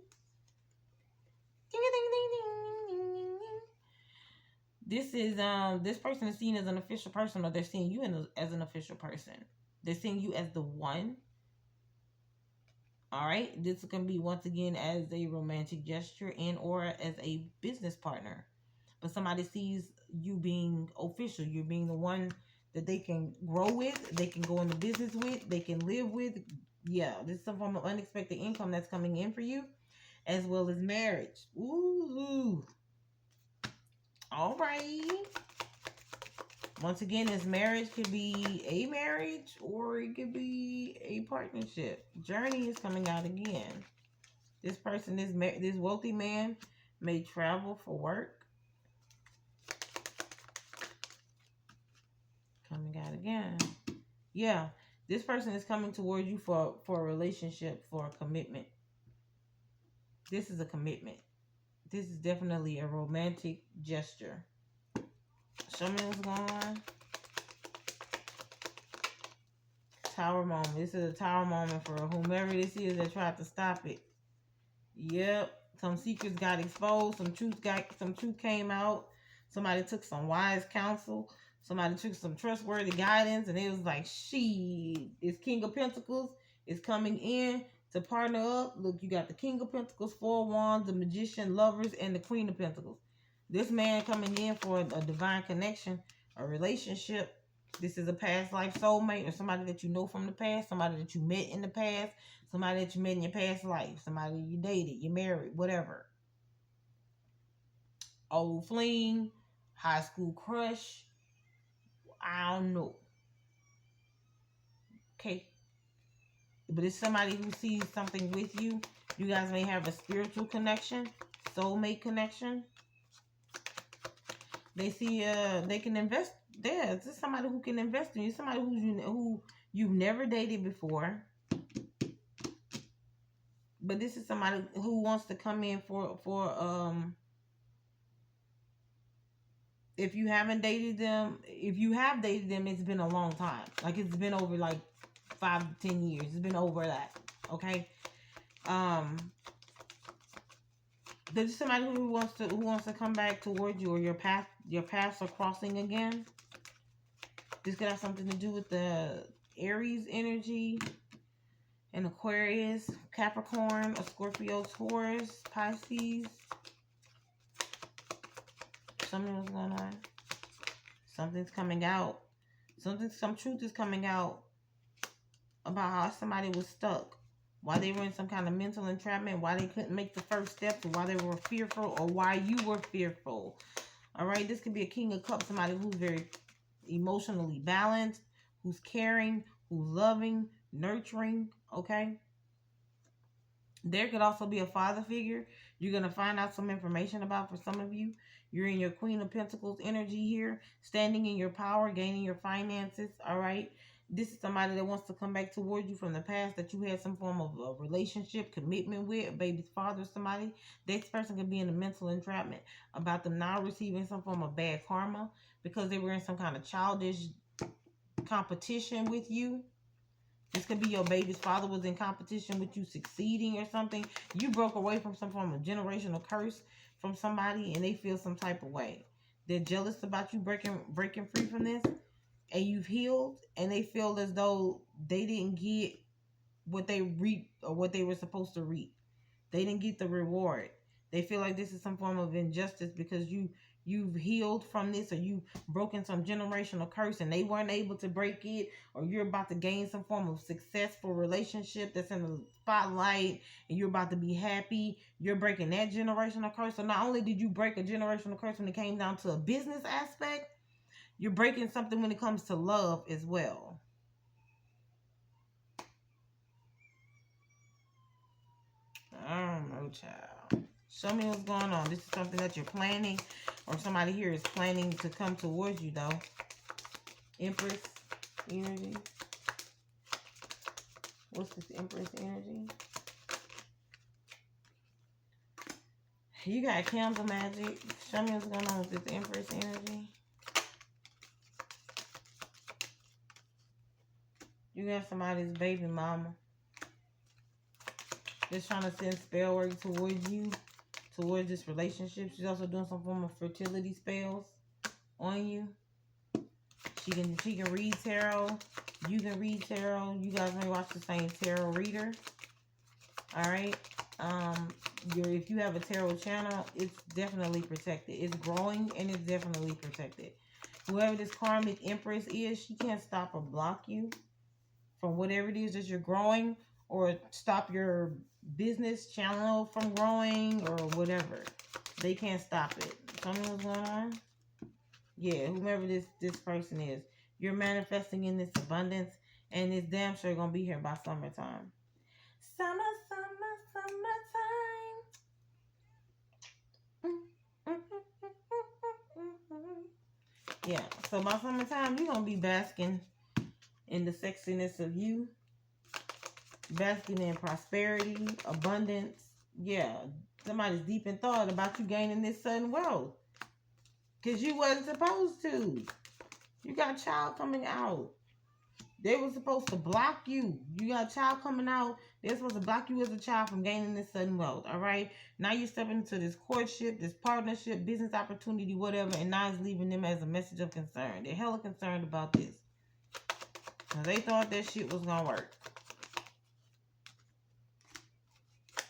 Ding ding ding ding ding ding. This is this person is seen as an official person, or they're seeing you as an official person. They're seeing you as the one. All right. This can be, once again, as a romantic gesture and or as a business partner. But somebody sees you being official. You're being the one that they can grow with, they can go into business with, they can live with. Yeah, this is some form of unexpected income that's coming in for you, as well as marriage. Ooh. All right. Once again, this marriage could be a marriage or it could be a partnership. Journey is coming out again. This person, this wealthy man, may travel for work. Coming out again. Yeah, this person is coming towards you for a relationship, for a commitment. This is a commitment. This is definitely a romantic gesture. Show me what's going on. Tower moment. This is a tower moment for whomever this is that tried to stop it. Yep. Some secrets got exposed. Some truth came out. Somebody took some wise counsel. Somebody took some trustworthy guidance, and it was like, she is King of Pentacles is coming in to partner up. Look, you got the King of Pentacles, Four Wands, the Magician, Lovers, and the Queen of Pentacles. This man coming in for a divine connection, a relationship. This is a past life soulmate, or somebody that you know from the past, somebody that you met in the past, somebody that you met in your past life, somebody you dated, you married, whatever. Old fling, high school crush. I don't know. Okay. But it's somebody who sees something with you. You guys may have a spiritual connection, soulmate connection. They see they can invest there. This is somebody who can invest in you, somebody who you've never dated before. But this is somebody who wants to come in for if you haven't dated them, if you have dated them, it's been a long time. Like, it's been over like 5 to 10 years. It's been over that. Okay. There's somebody who wants to come back towards you, or your paths are crossing again. This could have something to do with the Aries energy, an Aquarius, Capricorn, a Scorpio, Taurus, Pisces. Something was going on. Something's coming out. Some truth is coming out about how somebody was stuck, why they were in some kind of mental entrapment, why they couldn't make the first steps, or why they were fearful, or why you were fearful. All right, this could be a King of Cups, somebody who's very emotionally balanced, who's caring, who's loving, nurturing. Okay. There could also be a father figure you're going to find out some information about. For some of you, you're in your Queen of Pentacles energy here, standing in your power, gaining your finances. All right. This is somebody that wants to come back towards you from the past, that you had some form of a relationship, commitment with, a baby's father, somebody. This person could be in a mental entrapment about them now receiving some form of bad karma because they were in some kind of childish competition with you. This could be your baby's father was in competition with you succeeding or something. You broke away from some form of generational curse from somebody, and they feel some type of way. They're jealous about you breaking free from this, and you've healed, and they feel as though they didn't get what they reaped or what they were supposed to reap. They didn't get the reward. They feel like this is some form of injustice because you've healed from this, or you've broken some generational curse and they weren't able to break it, or you're about to gain some form of successful relationship that's in the spotlight and you're about to be happy, you're breaking that generational curse. So not only did you break a generational curse when it came down to a business aspect, you're breaking something when it comes to love as well. I don't know, child. Show me what's going on. This is something that you're planning, or somebody here is planning to come towards you, though. Empress energy. What's this Empress energy? You got candle magic. Show me what's going on with this Empress energy. You got somebody's baby mama just trying to send spell work towards you, towards this relationship. She's also doing some form of fertility spells on you. She can read tarot. You can read tarot. You guys may watch the same tarot reader. Alright. If you have a tarot channel, it's definitely protected. It's growing and it's definitely protected. Whoever this karmic empress is, she can't stop or block you from whatever it is that you're growing, or stop your business channel from growing, or whatever. They can't stop it. Tell me what's going on. Yeah, whomever this person is, you're manifesting in this abundance, and it's damn sure gonna be here by summertime. Summertime. Yeah, so by summertime, you're gonna be basking in the sexiness of you, basking in prosperity, abundance. Yeah, somebody's deep in thought about you gaining this sudden wealth, because you wasn't supposed to. You got a child coming out. They were supposed to block you. You got a child coming out. They're supposed to block you as a child from gaining this sudden wealth. All right. Now you're stepping into this courtship, this partnership, business opportunity, whatever. And now it's leaving them as a message of concern. They're hella concerned about this. They thought that shit was going to work.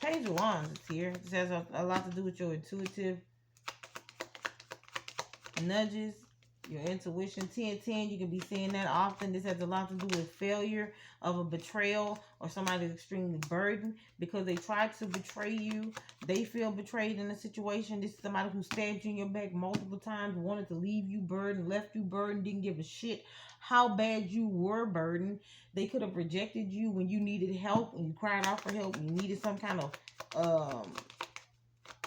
Page of Wands is here. This has a lot to do with your intuitive nudges, your intuition. 10-10, you can be seeing that often. This has a lot to do with failure of a betrayal, or somebody's extremely burdened because they tried to betray you. They feel betrayed in a situation. This is somebody who stabbed you in your back multiple times, wanted to leave you burdened, left you burdened, didn't give a shit how bad you were burdened. They could have rejected you when you needed help, and you cried out for help, and you needed some kind of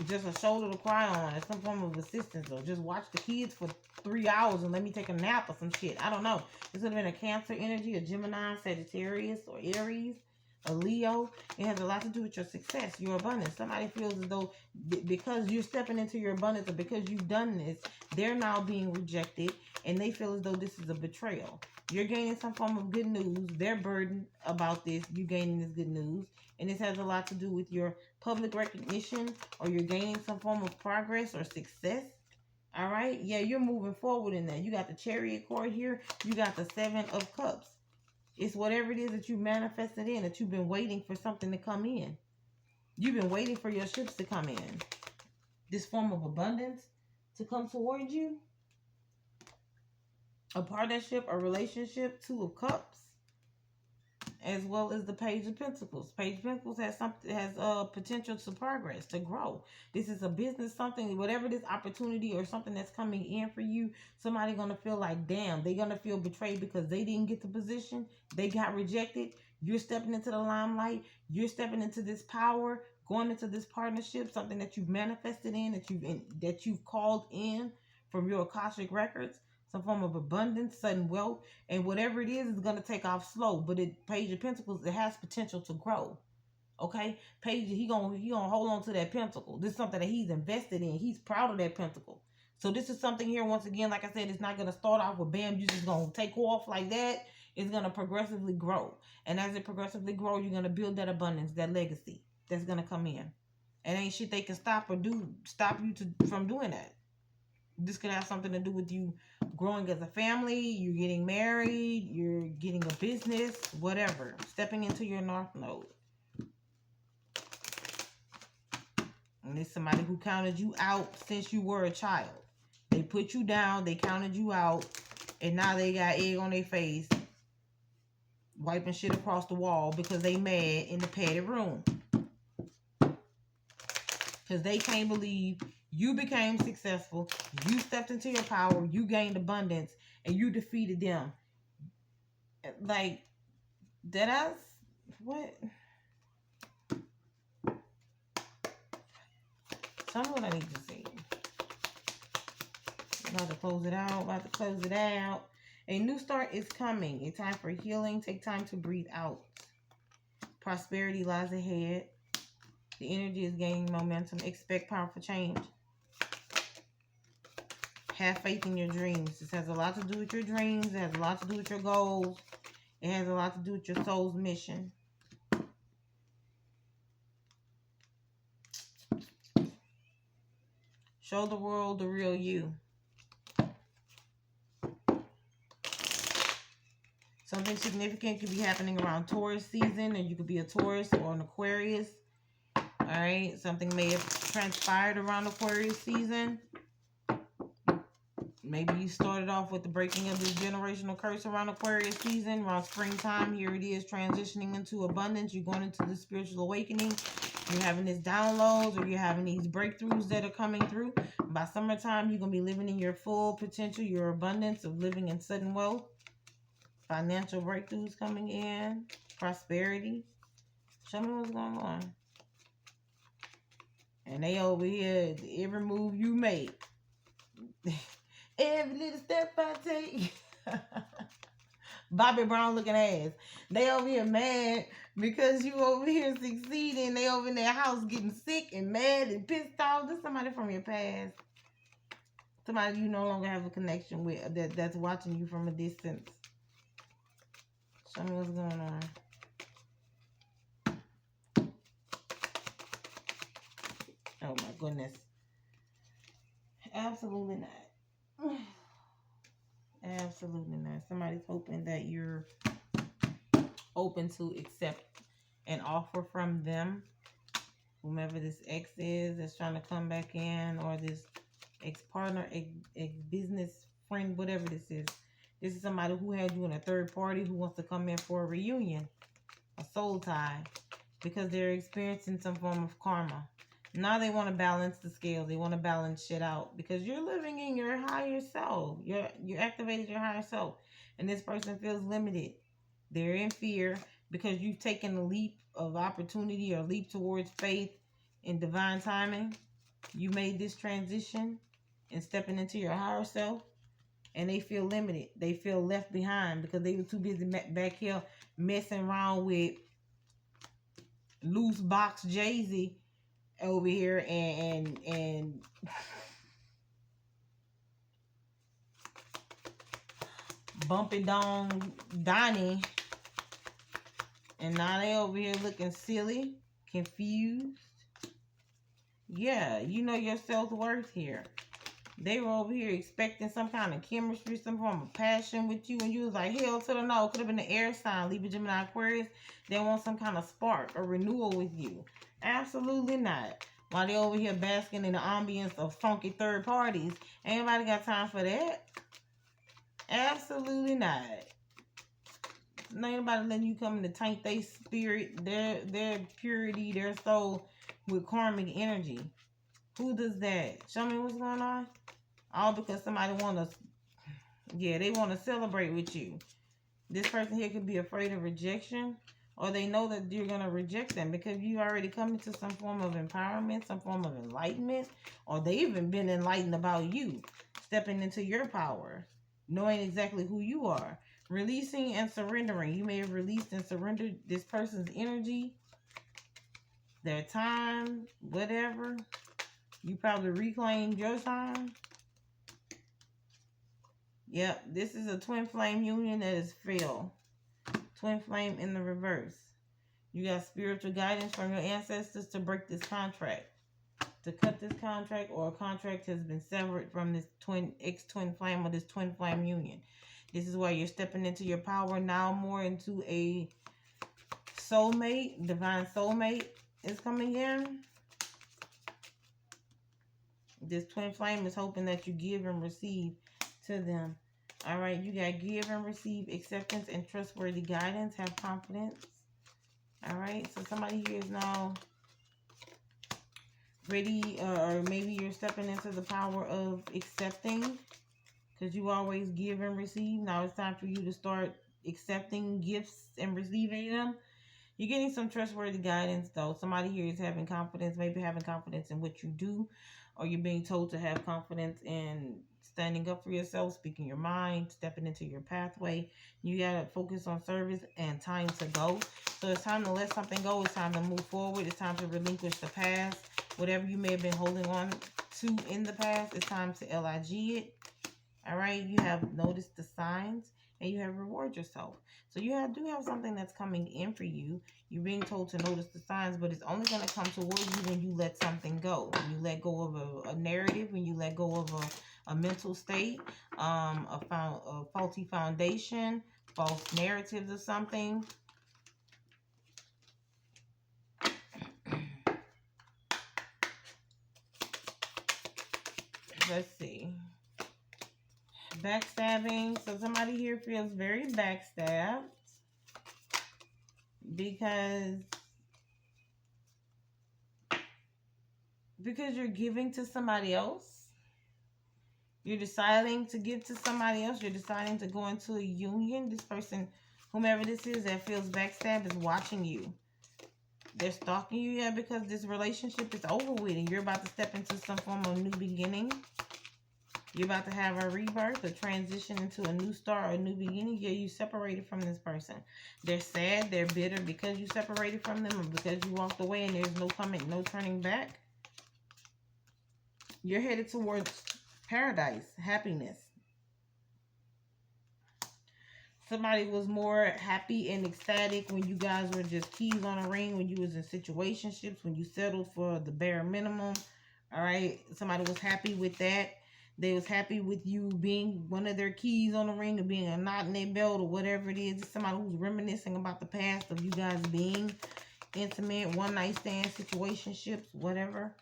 just a shoulder to cry on, or some form of assistance, or just watch the kids for 3 hours and let me take a nap or some shit. I don't know. This would have been a Cancer energy, a Gemini, Sagittarius, or Aries, a Leo. It has a lot to do with your success, your abundance. Somebody feels as though because you're stepping into your abundance, or because you've done this, they're now being rejected, and they feel as though this is a betrayal. You're gaining some form of good news. They're burdened about this. You gaining this good news. And this has a lot to do with your public recognition, or you're gaining some form of progress or success. All right. Yeah, you're moving forward in that. You got the Chariot card here. You got the 7 of Cups. It's whatever it is that you manifested in, that you've been waiting for something to come in. You've been waiting for your ships to come in. This form of abundance to come towards you. A partnership, a relationship, 2 of Cups. As well as the Page of Pentacles. Page of Pentacles has potential to progress, to grow. This is a business, something, whatever this opportunity or something that's coming in for you. Somebody gonna feel like, damn, they're gonna feel betrayed because they didn't get the position. They got rejected. You're stepping into the limelight. You're stepping into this power, going into this partnership, something that you've manifested in, that you've called in from your Akashic records. Some form of abundance, sudden wealth, and whatever it is going to take off slow. But Page of Pentacles, it has potential to grow. Okay, Page, he gonna hold on to that pentacle. This is something that he's invested in. He's proud of that pentacle. So this is something here. Once again, like I said, it's not gonna start off with bam, you just gonna take off like that. It's gonna progressively grow, and as it progressively grows, you're gonna build that abundance, that legacy that's gonna come in. And ain't shit they can stop you from doing that. This could have something to do with you growing as a family, you're getting married, you're getting a business, whatever. Stepping into your North Node. And it's somebody who counted you out since you were a child. They put you down. They counted you out. And now they got egg on their face. Wiping shit across the wall because they mad in the padded room. Because they can't believe you became successful. You stepped into your power. You gained abundance. And you defeated them. Like, that's what? Tell me what I need to say. About to close it out. About to close it out. A new start is coming. A time for healing. Take time to breathe out. Prosperity lies ahead. The energy is gaining momentum. Expect powerful change. Have faith in your dreams. This has a lot to do with your dreams. It has a lot to do with your goals. It has a lot to do with your soul's mission. Show the world the real you. Something significant could be happening around Taurus season, or you could be a Taurus or an Aquarius. All right, something may have transpired around Aquarius season. Maybe you started off with the breaking of this generational curse around Aquarius season. Around springtime, here it is transitioning into abundance. You're going into the spiritual awakening. You're having these downloads, or you're having these breakthroughs that are coming through. By summertime, you're going to be living in your full potential, your abundance of living in sudden wealth. Financial breakthroughs coming in. Prosperity. Show me what's going on. And they over here, every move you make. Every little step I take. Bobby Brown looking ass. They over here mad because you over here succeeding. They over in their house getting sick and mad and pissed off. This is somebody from your past. Somebody you no longer have a connection with, that's watching you from a distance. Show me what's going on. Oh my goodness. Absolutely not. Absolutely not. Somebody's hoping that you're open to accept an offer from them. Whomever this ex is that's trying to come back in, or this ex-partner, ex-business friend, whatever this is. This is somebody who had you in a third party who wants to come in for a reunion, a soul tie, because they're experiencing some form of karma. Now they want to balance the scales. They want to balance shit out because you're living in your higher self. You activated your higher self, and this person feels limited. They're in fear because you've taken a leap of opportunity or leap towards faith in divine timing. You made this transition and stepping into your higher self. And they feel limited. They feel left behind because they were too busy back here messing around with loose box Jay-Z over here and bumping down Donnie. And now they over here looking silly, confused. Yeah, you know your self-worth here. They were over here expecting some kind of chemistry, some form of passion with you. And you was like, hell to the no. Could have been the air sign, Libra, Gemini, Aquarius. They want some kind of spark or renewal with you. Absolutely not. While they over here basking in the ambience of funky third parties. Ain't nobody got time for that. Absolutely not. Ain't nobody letting you come in to taint their spirit, their purity, their soul with karmic energy. Who does that? Show me what's going on. All because somebody they want to celebrate with you. This person here could be afraid of rejection, or they know that you're going to reject them because you already come into some form of empowerment, some form of enlightenment, or they even been enlightened about you, stepping into your power, knowing exactly who you are, releasing and surrendering. You may have released and surrendered this person's energy, their time, whatever. You probably reclaimed your time. Yep, this is a twin flame union that is failed. Twin flame in the reverse. You got spiritual guidance from your ancestors to break this contract. To cut this contract, or a contract has been severed from this ex-twin flame or this twin flame union. This is why you're stepping into your power now, more into a soulmate. Divine soulmate is coming in. This twin flame is hoping that you give and receive to them. All right, you got give and receive, acceptance and trustworthy guidance. Have confidence. All right, so somebody here is now ready, or maybe you're stepping into the power of accepting, because you always give and receive. Now it's time for you to start accepting gifts and receiving them. You're getting some trustworthy guidance, though. Somebody here is having confidence, maybe having confidence in what you do, or you're being told to have confidence in standing up for yourself, speaking your mind, stepping into your pathway. You got to focus on service and time to go. So it's time to let something go. It's time to move forward. It's time to relinquish the past. Whatever you may have been holding on to in the past, it's time to LIG it. All right, you have noticed the signs and you have reward yourself. So you do have something that's coming in for you. You're being told to notice the signs, but it's only going to come towards you when you let something go. When you let go of a narrative, when you let go of a mental state, a faulty foundation, false narratives of something. Let's see. Backstabbing. So somebody here feels very backstabbed because you're giving to somebody else. You're deciding to give to somebody else. You're deciding to go into a union. This person, whomever this is that feels backstabbed, is watching you. They're stalking you, yeah, because this relationship is over with and you're about to step into some form of new beginning. You're about to have a rebirth, a transition into a new start, or a new beginning. Yeah, you separated from this person. They're sad, they're bitter because you separated from them, or because you walked away and there's no turning back. You're headed towards paradise, happiness. Somebody was more happy and ecstatic when you guys were just keys on a ring, when you was in situationships, when you settled for the bare minimum. All right, somebody was happy with that. They was happy with you being one of their keys on the ring, or being a knot in their belt, or whatever it is. It's somebody who's reminiscing about the past of you guys being intimate, one night stand, situationships, whatever.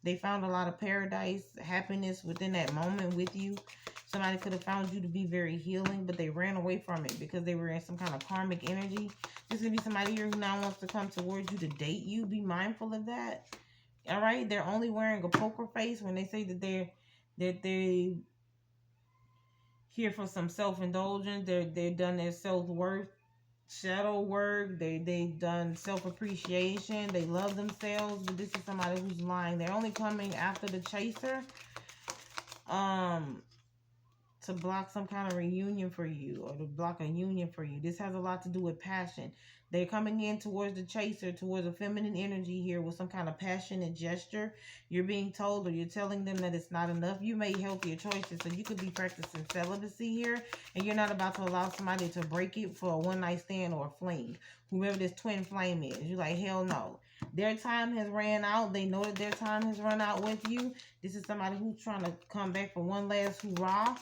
They found a lot of paradise, happiness within that moment with you. Somebody could have found you to be very healing, but they ran away from it because they were in some kind of karmic energy. This could be somebody here who now wants to come towards you to date you. Be mindful of that. All right? They're only wearing a poker face when they say that they here for some self-indulgence. They've done their self-worth shadow work. They've done self-appreciation. They love themselves, but this is somebody who's lying. They're only coming after the chaser to block some kind of reunion for you, or to block a union for you. This has a lot to do with passion. They're coming in towards the chaser, towards a feminine energy here with some kind of passionate gesture. You're being told, or you're telling them that it's not enough. You made healthier choices, so you could be practicing celibacy here, and you're not about to allow somebody to break it for a one-night stand or a fling. Whoever this twin flame is, you're like, hell no. Their time has ran out. They know that their time has run out with you. This is somebody who's trying to come back for one last hurrah.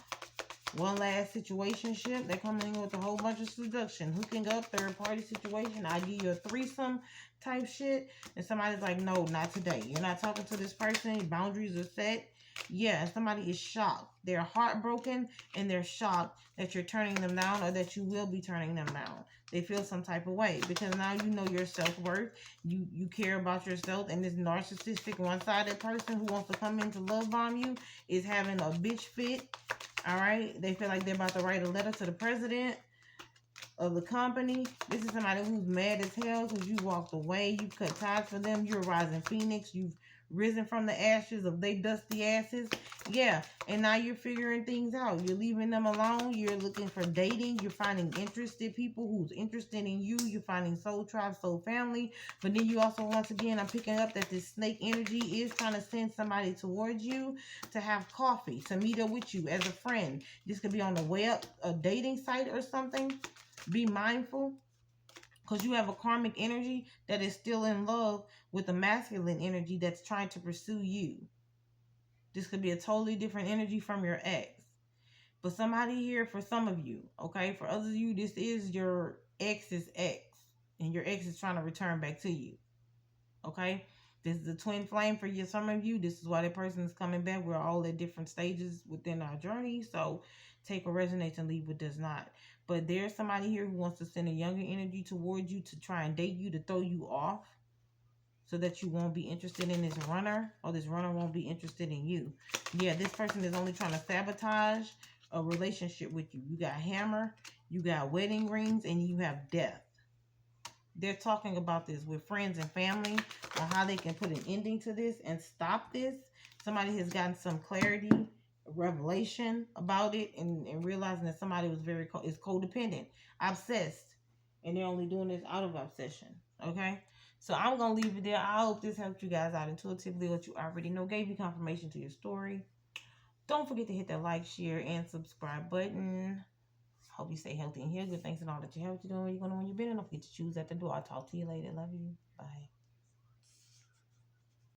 One last situationship. They're coming in with a whole bunch of seduction. Hooking up, third party situation. I give you a threesome type shit. And somebody's like, no, not today. You're not talking to this person. Boundaries are set. Yeah, and somebody is shocked. They're heartbroken and they're shocked that you're turning them down, or that you will be turning them down. They feel some type of way because now you know your self-worth. You care about yourself, and this narcissistic one-sided person who wants to come in to love bomb you is having a bitch fit. All right, they feel like they're about to write a letter to the president of the company. This is somebody who's mad as hell because you walked away. You cut ties for them. You're a rising phoenix. You've risen from the ashes of they dusty asses. Yeah, and now you're figuring things out. You're leaving them alone. You're looking for dating. You're finding interested people who's interested in you. You're finding soul tribe, soul family. But then you also, once again, I'm picking up that this snake energy is trying to send somebody towards you to have coffee, to meet up with you as a friend. This could be on the way up, a dating site or something. Be mindful, because you have a karmic energy that is still in love with the masculine energy that's trying to pursue you. This could be a totally different energy from your ex. But somebody here, for some of you, okay? For others of you, this is your ex's ex. And your ex is trying to return back to you. Okay? This is a twin flame for you. Some of you, this is why that person is coming back. We're all at different stages within our journey. So take what resonates and leave what does not. But there's somebody here who wants to send a younger energy towards you to try and date you, to throw you off so that you won't be interested in this runner, or this runner won't be interested in you. Yeah, this person is only trying to sabotage a relationship with you. You got hammer, you got wedding rings, and you have death. They're talking about this with friends and family on how they can put an ending to this and stop this. Somebody has gotten some clarity, revelation about it, and realizing that somebody was is codependent, obsessed, and they're only doing this out of obsession. Okay, so I'm gonna leave it there. I hope this helped you guys out intuitively, what you already know, gave you confirmation to your story. Don't forget to hit that like, share, and subscribe button. Hope you stay healthy and heal. Good thanks and all that you have, what you're doing, where you're going, when you've been. And don't forget to choose at the door. I'll talk to you later. Love you. Bye.